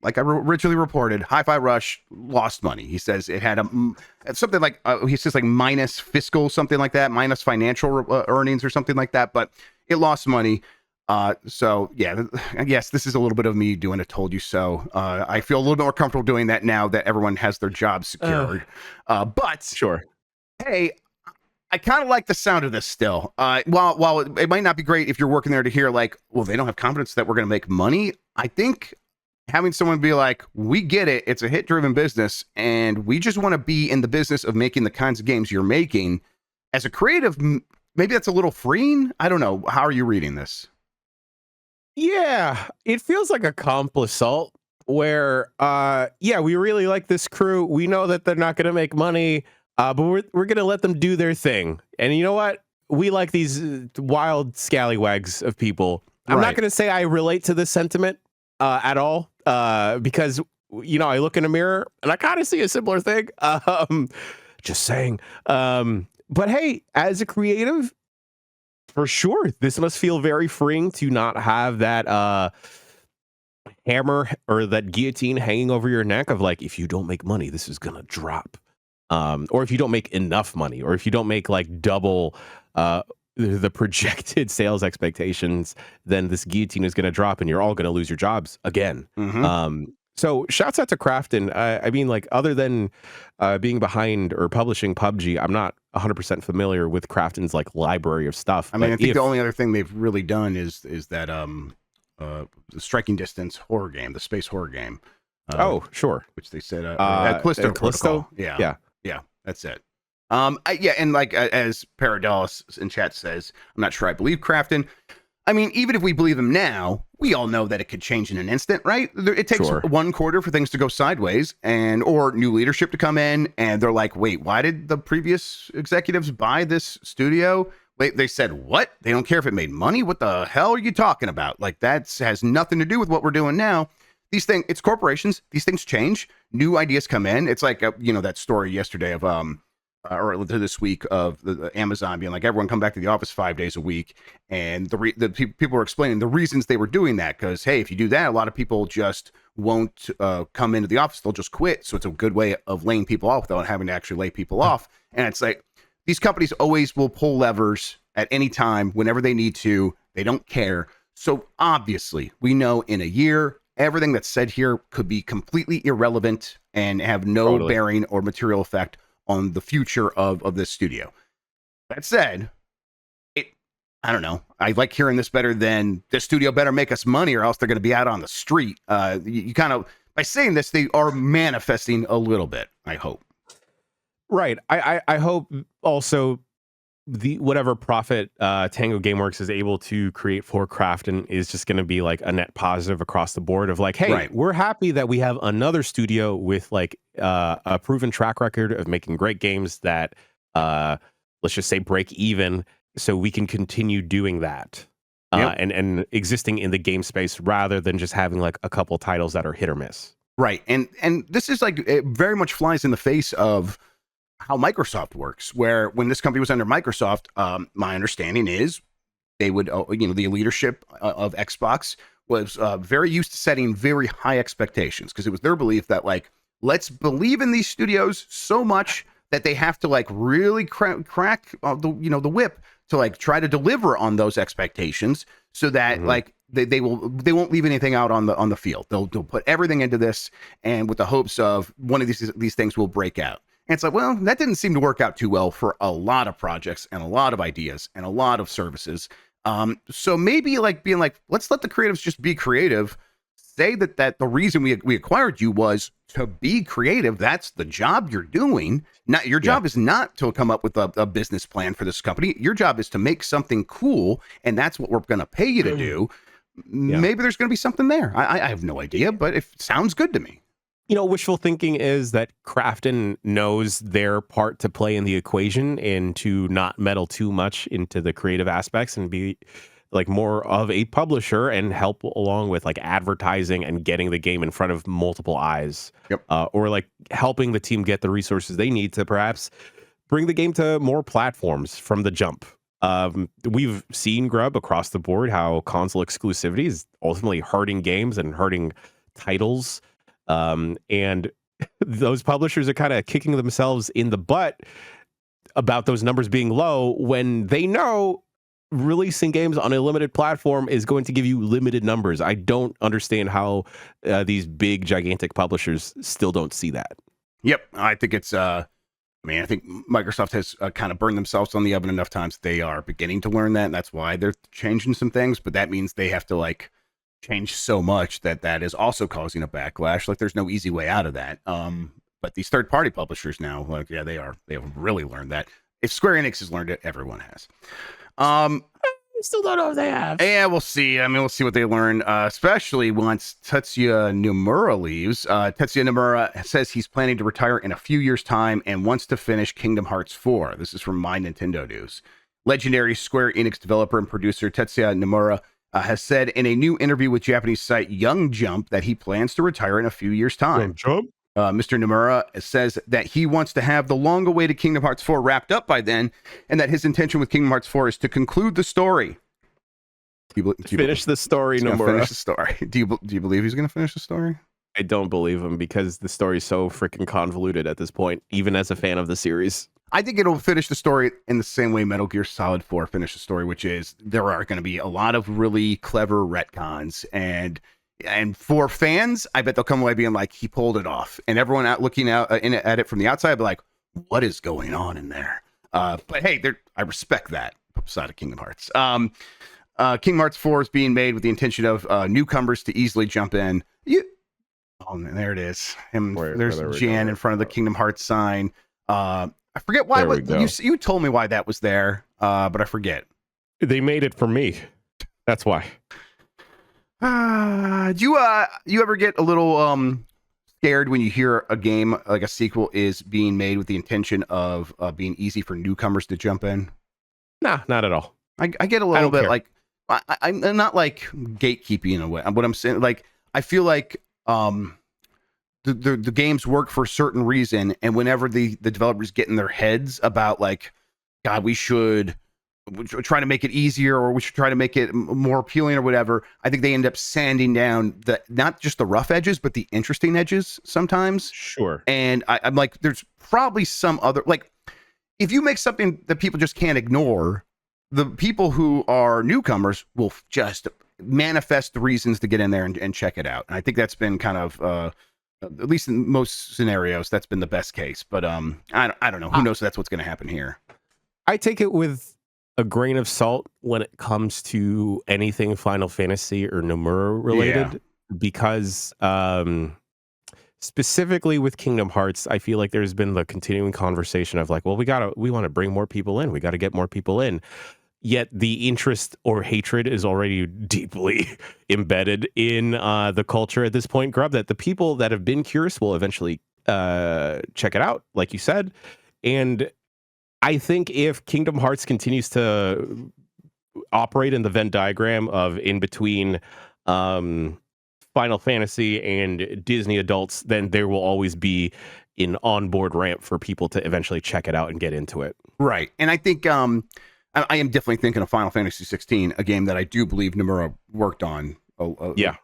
like I originally reported, Hi-Fi Rush lost money. He says it had something like he says like minus fiscal, something like that, minus financial earnings or something like that, but it lost money. So yeah, I guess this is a little bit of me doing a told you so. I feel a little bit more comfortable doing that now that everyone has their job secured. But Sure. Hey, I kind of like the sound of this still. While it might not be great if you're working there to hear like, well, they don't have confidence that we're going to make money. I think having someone be like, we get it, it's a hit-driven business, and we just want to be in the business of making the kinds of games you're making. As a creative, maybe that's a little freeing. I don't know. How are you reading this? Yeah, it feels like a comp assault where, yeah, we really like this crew. We know that they're not going to make money, but we're going to let them do their thing. And you know what? We like these wild scallywags of people. I'm not going to say I relate to this sentiment at all, because, you know, I look in a mirror and I kind of see a similar thing. Just saying. But hey, as a creative, for sure, this must feel very freeing to not have that hammer or that guillotine hanging over your neck of like, if you don't make money, this is gonna drop. Or if you don't make enough money, or if you don't make like double the projected sales expectations, then this guillotine is gonna drop and you're all gonna lose your jobs again. So shouts out to Krafton. I mean, like, other than being behind or publishing PUBG, I'm not 100% familiar with Krafton's like library of stuff. I mean, I think the only other thing they've really done is that the Striking Distance horror game, the space horror game. Oh, sure. Which they said Callisto Protocol. Yeah, that's it. Yeah, and like as Paradox in chat says, I'm not sure I believe Krafton. I mean, even if we believe him now, we all know that it could change in an instant, right? It takes one quarter for things to go sideways or new leadership to come in. And they're like, wait, why did the previous executives buy this studio? They said, what? They don't care if it made money? What the hell are you talking about? Like, that has nothing to do with what we're doing now. These things, it's corporations. These things change. New ideas come in. It's like, you know, that story yesterday of, or this week of the Amazon being like, everyone come back to the office 5 days a week. And the people were explaining the reasons they were doing that. Because, hey, if you do that, a lot of people just won't come into the office. They'll just quit. So it's a good way of laying people off without having to actually lay people off. And it's like, these companies always will pull levers at any time, whenever they need to. They don't care. So obviously, we know in a year, everything that's said here could be completely irrelevant and have no bearing or material effect on the future of this studio. That said, I don't know. I like hearing this better than the studio better make us money or else they're going to be out on the street. You kind of, by saying this, they are manifesting a little bit, I hope. Right. I hope also the whatever profit Tango Gameworks is able to create for Krafton is just going to be like a net positive across the board of like, hey, Right. we're happy that we have another studio with like a proven track record of making great games that let's just say break even, so we can continue doing that. Yep. And existing in the game space rather than just having like a couple titles that are hit or miss. Right. And this is like, it very much flies in the face of how Microsoft works, where when this company was under Microsoft, my understanding is they would, the leadership of Xbox was very used to setting very high expectations because it was their belief that like, let's believe in these studios so much that they have to like really crack the whip to like try to deliver on those expectations so that like they won't leave anything out on the field. They'll put everything into this and with the hopes of one of these things will break out. And it's like, well, that didn't seem to work out too well for a lot of projects and a lot of ideas and a lot of services. So maybe like being like, let's let the creatives just be creative. Say that the reason we acquired you was to be creative. That's the job you're doing. Not your job is not to come up with a business plan for this company. Your job is to make something cool, and that's what we're going to pay you to do. Maybe there's going to be something there. I have no idea, but it sounds good to me. Wishful thinking is that Krafton knows their part to play in the equation and to not meddle too much into the creative aspects and be like more of a publisher and help along with like advertising and getting the game in front of multiple eyes. Yep. Or like helping the team get the resources they need to perhaps bring the game to more platforms from the jump. We've seen, Grubb, across the board how console exclusivity is ultimately hurting games and hurting titles. And those publishers are kind of kicking themselves in the butt about those numbers being low when they know releasing games on a limited platform is going to give you limited numbers. I don't understand how these big, gigantic publishers still don't see that. Yep. I think it's, I think Microsoft has kind of burned themselves on the oven enough times. They are beginning to learn that. And that's why they're changing some things, but that means they have to like change so much that is also causing a backlash. Like there's no easy way out of that. But these third-party publishers now, like, yeah, they have really learned that. If Square Enix has learned it, everyone has. I still don't know if they have. Yeah, we'll see. We'll see what they learn, especially once Tetsuya Nomura leaves. Tetsuya Nomura says he's planning to retire in a few years' time and wants to finish Kingdom Hearts 4. This is from My Nintendo News. Legendary Square Enix developer and producer Tetsuya Nomura has said in a new interview with Japanese site Young Jump that he plans to retire in a few years' time. Mr. Nomura says that he wants to have the long-awaited Kingdom Hearts 4 wrapped up by then, and that his intention with Kingdom Hearts 4 is to conclude the story. Finish the story, Nomura. Finish the story. Do you believe he's going to finish the story? I don't believe him because the story's so freaking convoluted at this point, even as a fan of the series. I think it'll finish the story in the same way Metal Gear Solid 4 finished the story, which is there are going to be a lot of really clever retcons, and for fans, I bet they'll come away being like, he pulled it off, and everyone out looking out at it from the outside be like, what is going on in there? But hey, I respect that side of Kingdom Hearts. Kingdom Hearts 4 is being made with the intention of newcomers to easily jump in. Oh, there it is. There's Jan in front of the Kingdom Hearts sign. I forget why. You told me why that was there, but I forget. They made it for me. That's why. Do you ever get a little scared when you hear a game like a sequel is being made with the intention of being easy for newcomers to jump in? Nah, not at all. I get a little bit like I'm not like gatekeeping in a way. What I'm saying, like I feel like the games work for a certain reason, and whenever the developers get in their heads about like, God, we should try to make it easier, or we should try to make it more appealing or whatever, I think they end up sanding down not just the rough edges, but the interesting edges sometimes. Sure. And I'm like, there's probably some other, like, if you make something that people just can't ignore, the people who are newcomers will just manifest the reasons to get in there and check it out. And I think that's been kind of, at least in most scenarios, that's been the best case. But I don't know. Who knows if that's what's going to happen here. I take it with a grain of salt when it comes to anything Final Fantasy or Nomura related, because specifically with Kingdom Hearts, I feel like there's been the continuing conversation of like, well, we want to bring more people in. We got to get more people in. Yet the interest or hatred is already deeply embedded in the culture at this point, Grubb, that the people that have been curious will eventually check it out, like you said. And I think if Kingdom Hearts continues to operate in the Venn diagram of in between Final Fantasy and Disney adults, then there will always be an onboard ramp for people to eventually check it out and get into it. Right. And I think I am definitely thinking of Final Fantasy 16, a game that I do believe Nomura worked on. Yeah.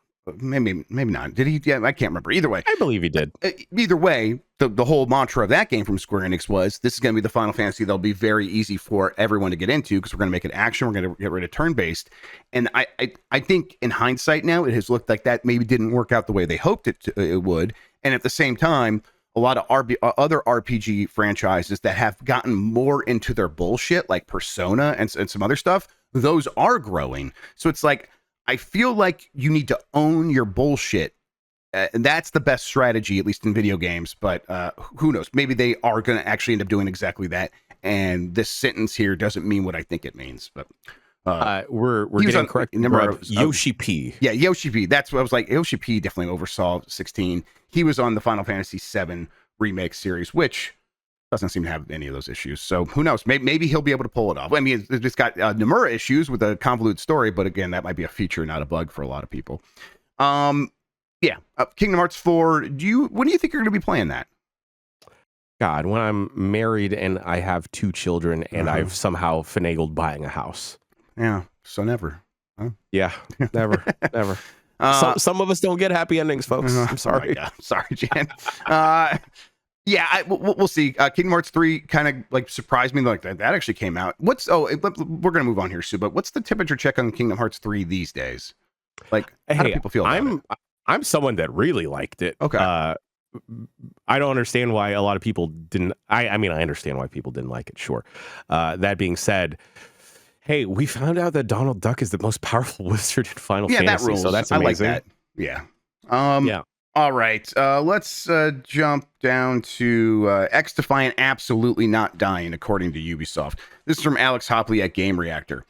Maybe not. Did he? Yeah, I can't remember. Either way. I believe he did. Either way, the whole mantra of that game from Square Enix was, this is going to be the Final Fantasy that'll be very easy for everyone to get into because we're going to make it action. We're going to get rid of turn-based. And I think in hindsight now, it has looked like that maybe didn't work out the way they hoped it would. And at the same time, a lot of other RPG franchises that have gotten more into their bullshit, like Persona and some other stuff, those are growing. So it's like, I feel like you need to own your bullshit. And that's the best strategy, at least in video games. But who knows? Maybe they are going to actually end up doing exactly that. And this sentence here doesn't mean what I think it means. But we're getting correct. Yoshi P. Yeah, Yoshi P. That's what I was like. Yoshi P definitely oversaw 16. He was on the Final Fantasy 7 remake series, which doesn't seem to have any of those issues. So who knows? Maybe he'll be able to pull it off. I mean, it's got Nomura issues with a convoluted story, but again, that might be a feature, not a bug for a lot of people. Yeah, Kingdom Hearts 4. When do you think you're going to be playing that? God, when I'm married and I have 2 children and I've somehow finagled buying a house. Yeah, so never. Huh? Yeah, never. Some of us don't get happy endings, folks. I'm sorry. Oh sorry, Jan. Yeah, we'll see. Kingdom Hearts 3 kind of like surprised me. Like that actually came out. We're gonna move on here, Sue. But what's the temperature check on Kingdom Hearts 3 these days? Like, how do people feel about it? I'm someone that really liked it. Okay. I don't understand why a lot of people didn't. I mean, I understand why people didn't like it. Sure. That being said, hey, we found out that Donald Duck is the most powerful wizard in Final Fantasy. That rules. So that's amazing. I like that. Yeah. Yeah. All right, let's jump down to XDefiant absolutely not dying, according to Ubisoft. This is from Alex Hopley at Game Reactor.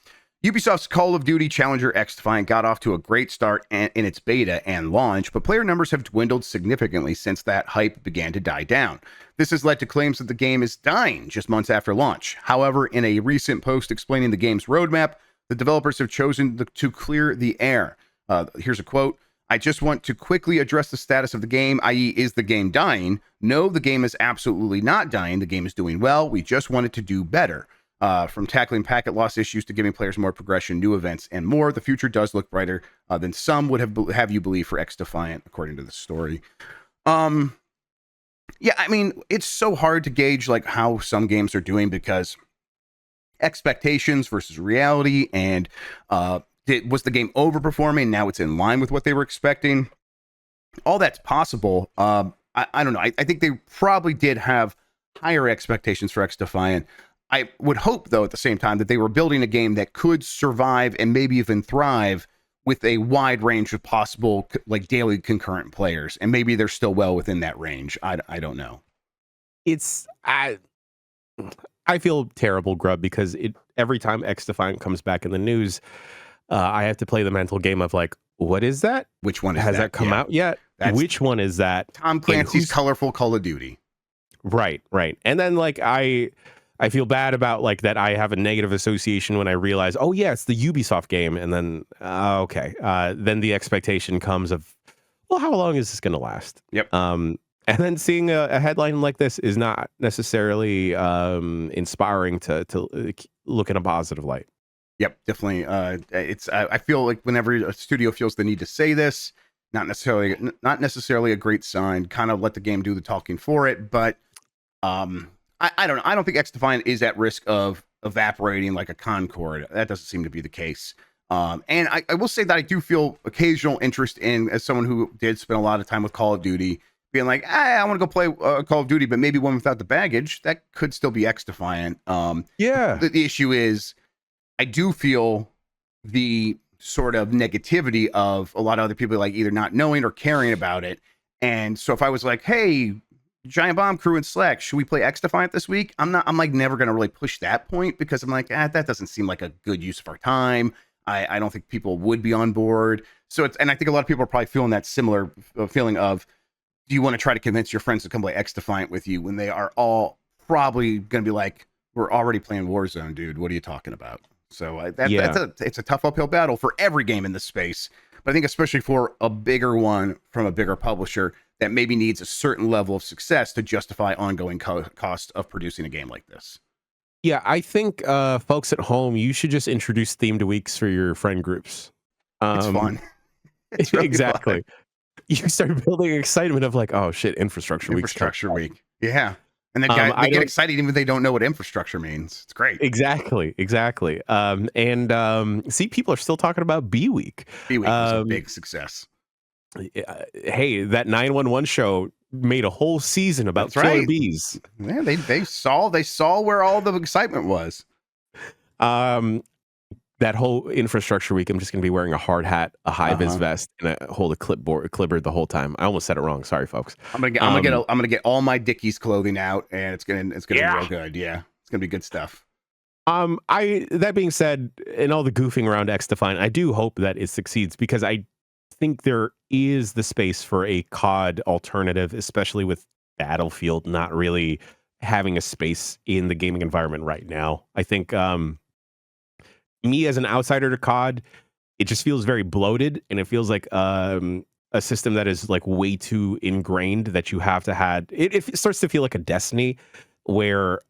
Ubisoft's Call of Duty challenger XDefiant got off to a great start in its beta and launch, but player numbers have dwindled significantly since that hype began to die down. This has led to claims that the game is dying just months after launch. However, in a recent post explaining the game's roadmap, the developers have chosen to clear the air. Here's a quote. I just want to quickly address the status of the game, i.e. is the game dying? No, the game is absolutely not dying. The game is doing well. We just want it to do better. From tackling packet loss issues to giving players more progression, new events, and more, the future does look brighter than some would have you believe for XDefiant, according to the story. Yeah, I mean, it's so hard to gauge like how some games are doing because expectations versus reality, and was the game overperforming? Now it's in line with what they were expecting. All that's possible. I don't know. I think they probably did have higher expectations for XDefiant. I would hope, though, at the same time, that they were building a game that could survive and maybe even thrive with a wide range of possible like daily concurrent players. And maybe they're still well within that range. I don't know. I feel terrible, Grubb, because every time XDefiant comes back in the news, I have to play the mental game of like, what is that? Which one has that come out yet? Which one is that? Tom Clancy's colorful Call of Duty. Right. And then like I feel bad about like that I have a negative association when I realize, oh yeah, it's the Ubisoft game, and then okay, then the expectation comes of, well, how long is this going to last? Yep. And then seeing a headline like this is not necessarily inspiring to look in a positive light. Yep, definitely. I feel like whenever a studio feels the need to say this, not necessarily a great sign. Kind of let the game do the talking for it. But I don't know. I don't think XDefiant is at risk of evaporating like a Concord. That doesn't seem to be the case. And I will say that I do feel occasional interest in, as someone who did spend a lot of time with Call of Duty, being like, I want to go play Call of Duty, but maybe one without the baggage. That could still be XDefiant. Yeah. The issue is, I do feel the sort of negativity of a lot of other people like either not knowing or caring about it. And so if I was like, hey, Giant Bomb Crew and Slack, should we play XDefiant this week? I'm like never going to really push that point because I'm like, that doesn't seem like a good use of our time. I don't think people would be on board. So and I think a lot of people are probably feeling that similar feeling of, do you want to try to convince your friends to come play XDefiant with you when they are all probably going to be like, we're already playing Warzone, dude. What are you talking about? So it's a tough uphill battle for every game in this space. But I think especially for a bigger one from a bigger publisher that maybe needs a certain level of success to justify ongoing cost of producing a game like this. Yeah, I think folks at home, you should just introduce themed weeks for your friend groups. It's fun. It's really exactly. fun. You start building excitement of like, oh shit, infrastructure week. Yeah. And then guys, they get excited even if they don't know what infrastructure means. It's great. Exactly. See, people are still talking about B Week. B Week was a big success. Hey, that 911 show made a whole season about killer bees. Yeah, they saw where all the excitement was. That whole infrastructure week, I'm just going to be wearing a hard hat, a high vis vest, and hold a clipboard the whole time. I almost said it wrong. Sorry, folks. I'm gonna get all my Dickies clothing out, and it's gonna be real good. Yeah, it's gonna be good stuff. That being said, in all the goofing around XDefiant, I do hope that it succeeds because I think there is the space for a COD alternative, especially with Battlefield not really having a space in the gaming environment right now. I think me as an outsider to COD, it just feels very bloated, and it feels like a system that is like way too ingrained that you have to have. It starts to feel like a Destiny where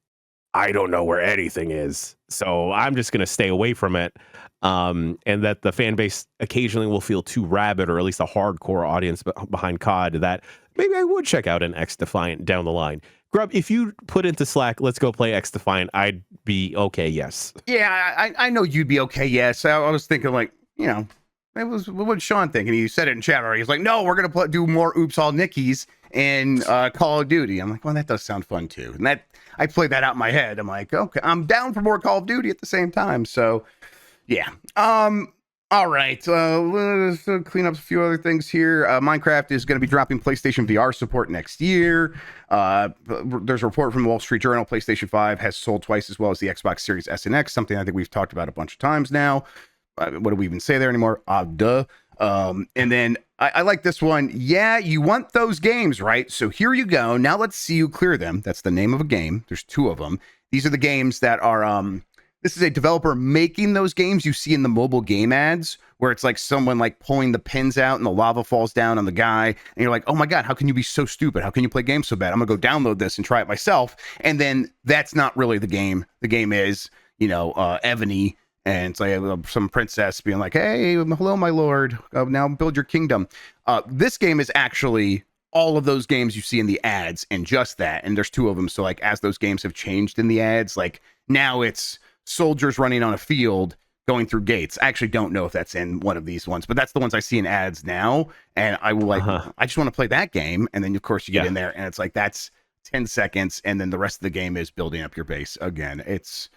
I don't know where anything is, so I'm just going to stay away from it. And that the fan base occasionally will feel too rabid, or at least a hardcore audience behind COD, that maybe I would check out an XDefiant down the line. Grubb, if you put into Slack, let's go play XDefiant, I'd be okay, yes. Yeah, I know you'd be okay, yes. I was thinking like, what would Sean think? And he said it in chat already. He's like, no, we're going to do more Oops All Nickies in Call of Duty. I'm like, well, that does sound fun too. And that I played that out in my head. I'm like, okay, I'm down for more Call of Duty at the same time. So, yeah. All right, let's clean up a few other things here. Minecraft is going to be dropping PlayStation VR support next year. There's a report from the Wall Street Journal. PlayStation 5 has sold twice as well as the Xbox Series S and X, something I think we've talked about a bunch of times now. What do we even say there anymore? Duh. And then I like this one. Yeah, you want those games, right? So here you go. Now let's see you clear them. That's the name of a game. There's two of them. These are the games that are... This is a developer making those games you see in the mobile game ads where it's like someone like pulling the pins out and the lava falls down on the guy. And you're like, oh my God, how can you be so stupid? How can you play games so bad? I'm going to go download this and try it myself. And then that's not really the game. The game is, Ebony. And it's like some princess being like, hey, hello, my lord. Now build your kingdom. This game is actually all of those games you see in the ads and just that. And there's two of them. So like as those games have changed in the ads, like now it's soldiers running on a field going through gates. I actually don't know if that's in one of these ones, but that's the ones I see in ads now. And I will I just want to play that game. And then of course you get in there and it's like, that's 10 seconds. And then the rest of the game is building up your base again. It's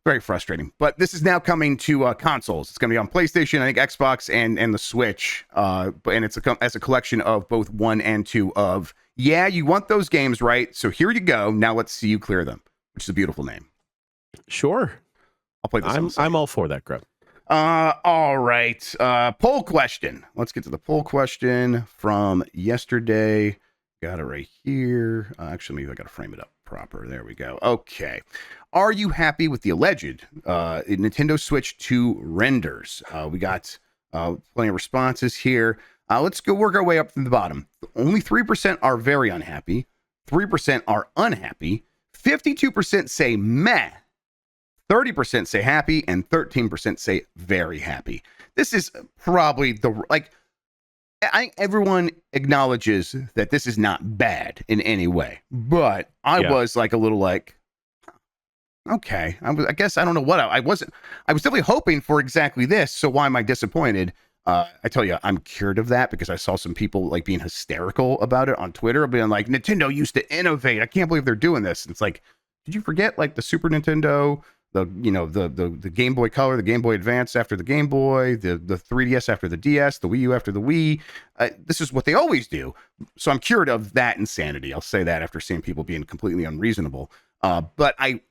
very frustrating, but this is now coming to consoles. It's going to be on PlayStation, I think Xbox and the Switch. And it's as a collection of both 1 and 2 of, yeah, you want those games, right? So here you go. Now let's see you clear them, which is a beautiful name. Sure. I'll play this. I'm all for that, Grubb. All right. Poll question. Let's get to the poll question from yesterday. Got it right here. Actually, maybe I got to frame it up proper. There we go. Okay. Are you happy with the alleged Nintendo Switch 2 renders? We got plenty of responses here. Let's go work our way up from the bottom. Only 3% are very unhappy. 3% are unhappy. 52% say meh. 30% say happy, and 13% say very happy. This is probably I think everyone acknowledges that this is not bad in any way, but I was like a little like, okay, I guess I don't know what I was definitely hoping for exactly this. So why am I disappointed? I tell you, I'm cured of that because I saw some people like being hysterical about it on Twitter, being like, Nintendo used to innovate. I can't believe they're doing this. And it's like, did you forget like the Super Nintendo the Game Boy Color, the Game Boy Advance after the Game Boy, the 3DS after the DS, the Wii U after the Wii. This is what they always do. So I'm cured of that insanity. I'll say that after seeing people being completely unreasonable. But I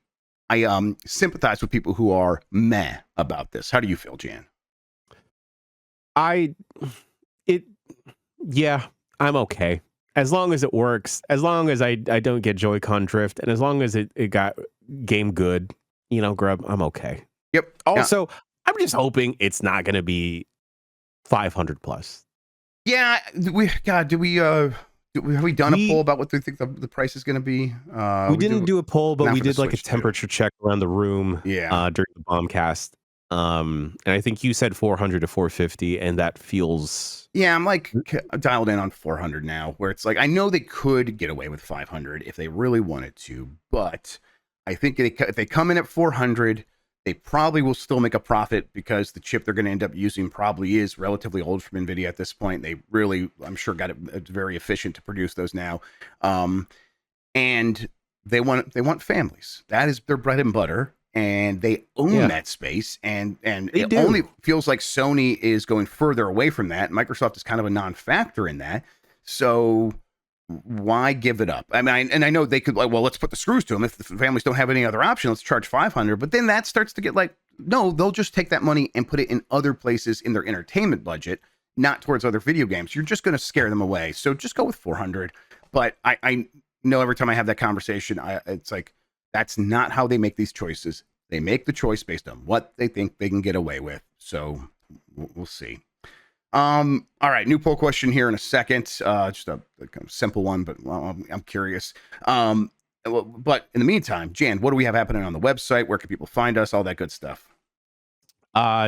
sympathize with people who are meh about this. How do you feel, Jan? Yeah, I'm okay. As long as it works, as long as I don't get Joy-Con drift, and as long as it got game good, Grubb, I'm okay. Yep. Also, I'm just hoping it's not going to be 500 plus. Yeah, have we done a poll about what we think the price is going to be? We didn't do a poll, but we did like a temperature check around the room during the Bombcast. And I think you said 400 to 450, and that feels... Yeah, I'm like dialed in on 400 now, where it's like, I know they could get away with 500 if they really wanted to, but I think if they come in at 400, they probably will still make a profit because the chip they're going to end up using probably is relatively old from NVIDIA at this point. They really, I'm sure, got it very efficient to produce those now. And they want families. That is their bread and butter. And they own that space, and it only feels like Sony is going further away from that. Microsoft is kind of a non-factor in that. So why give it up? I mean, and I know they could, let's put the screws to them. If the families don't have any other option, let's charge 500. But then that starts to get like, no, they'll just take that money and put it in other places in their entertainment budget, not towards other video games. You're just going to scare them away. So just go with 400. But I know every time I have that conversation, it's like, that's not how they make these choices. They make the choice based on what they think they can get away with. So we'll see. All right, new poll question here in a second. Just a kind of simple one, but I'm curious. But in the meantime, Jan, what do we have happening on the website? Where can people find us? All that good stuff.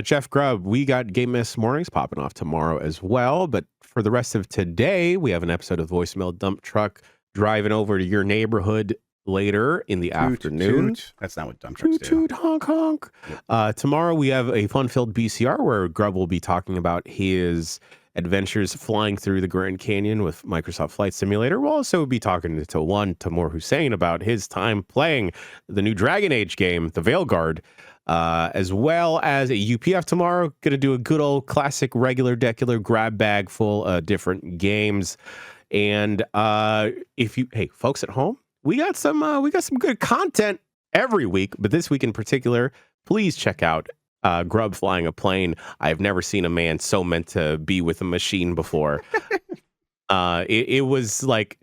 Jeff Grubb, we got Game Miss Mornings popping off tomorrow as well. But for the rest of today, we have an episode of Voicemail Dump Truck driving over to your neighborhood later in the afternoon. That's not what dump trucks do. Toot, honk, honk. Yep. Tomorrow we have a fun-filled BCR where Grubb will be talking about his adventures flying through the Grand Canyon with Microsoft Flight Simulator. We'll also be talking to Tamur Hussein about his time playing the new Dragon Age game, The Veilguard, as well as a UPF tomorrow. Going to do a good old classic regular decular grab bag full of different games. And folks at home, we got some good content every week, but this week in particular, please check out Grubb flying a plane. I've never seen a man so meant to be with a machine before. It was like,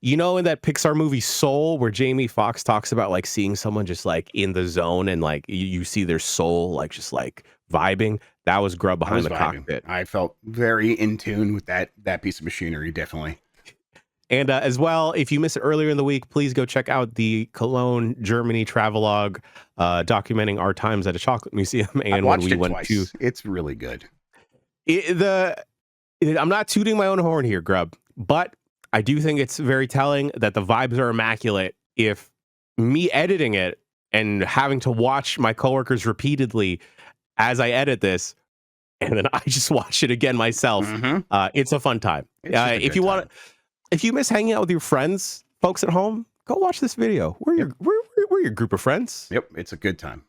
in that Pixar movie Soul, where Jamie Foxx talks about like seeing someone just like in the zone and like you see their soul like just like vibing. That was Grubb behind the cockpit. I felt very in tune with that piece of machinery, definitely. And as well, if you missed it earlier in the week, please go check out the Cologne, Germany travelogue documenting our times at a chocolate museum and when we went to. It's really good. I'm not tooting my own horn here, Grubb, but I do think it's very telling that the vibes are immaculate. If me editing it and having to watch my coworkers repeatedly as I edit this, and then I just watch it again myself, it's a fun time. If you want to. If you miss hanging out with your friends, folks at home, go watch this video. We're your group of friends. Yep, it's a good time.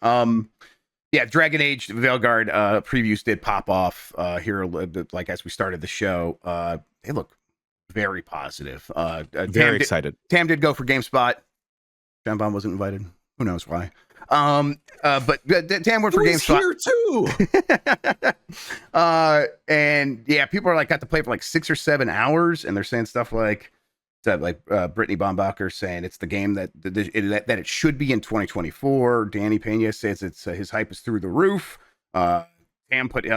Dragon Age, Veilguard previews did pop off here, like as we started the show. They look very positive. Very excited. Tam did go for GameSpot. John Baum wasn't invited. Who knows why? But Tam went for GameSpot here too. And yeah, people are like got to play for like 6 or 7 hours, and they're saying stuff like Brittany Bombacher saying it's the game that it should be in 2024. Danny Pena says it's his hype is through the roof. Tam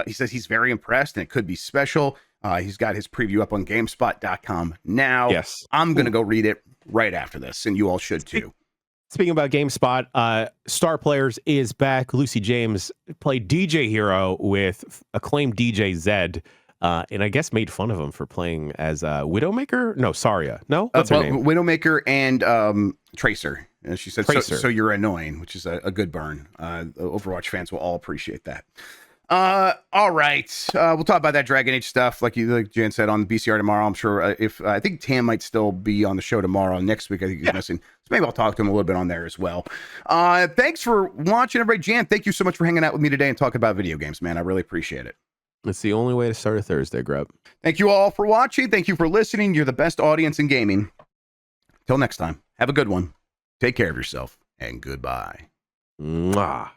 he says he's very impressed and it could be special. He's got his preview up on GameSpot.com now. Yes, I'm gonna go read it right after this, and you all should too. Speaking about GameSpot, Star Players is back. Lucy James played DJ Hero with acclaimed DJ Zed, and I guess made fun of him for playing as Widowmaker? No, Saria. No? What's her name? Widowmaker and Tracer. And she said, Tracer. So you're annoying, which is a good burn. Overwatch fans will all appreciate that. All right. We'll talk about that Dragon Age stuff, like Jan said, on BCR tomorrow. I'm sure if I think Tam might still be on the show tomorrow. Next week, I think he's missing. So maybe I'll talk to him a little bit on there as well. Thanks for watching, everybody. Jan, thank you so much for hanging out with me today and talking about video games, man. I really appreciate it. It's the only way to start a Thursday, Grubb. Thank you all for watching. Thank you for listening. You're the best audience in gaming. Till next time, have a good one. Take care of yourself, and goodbye. Mwah.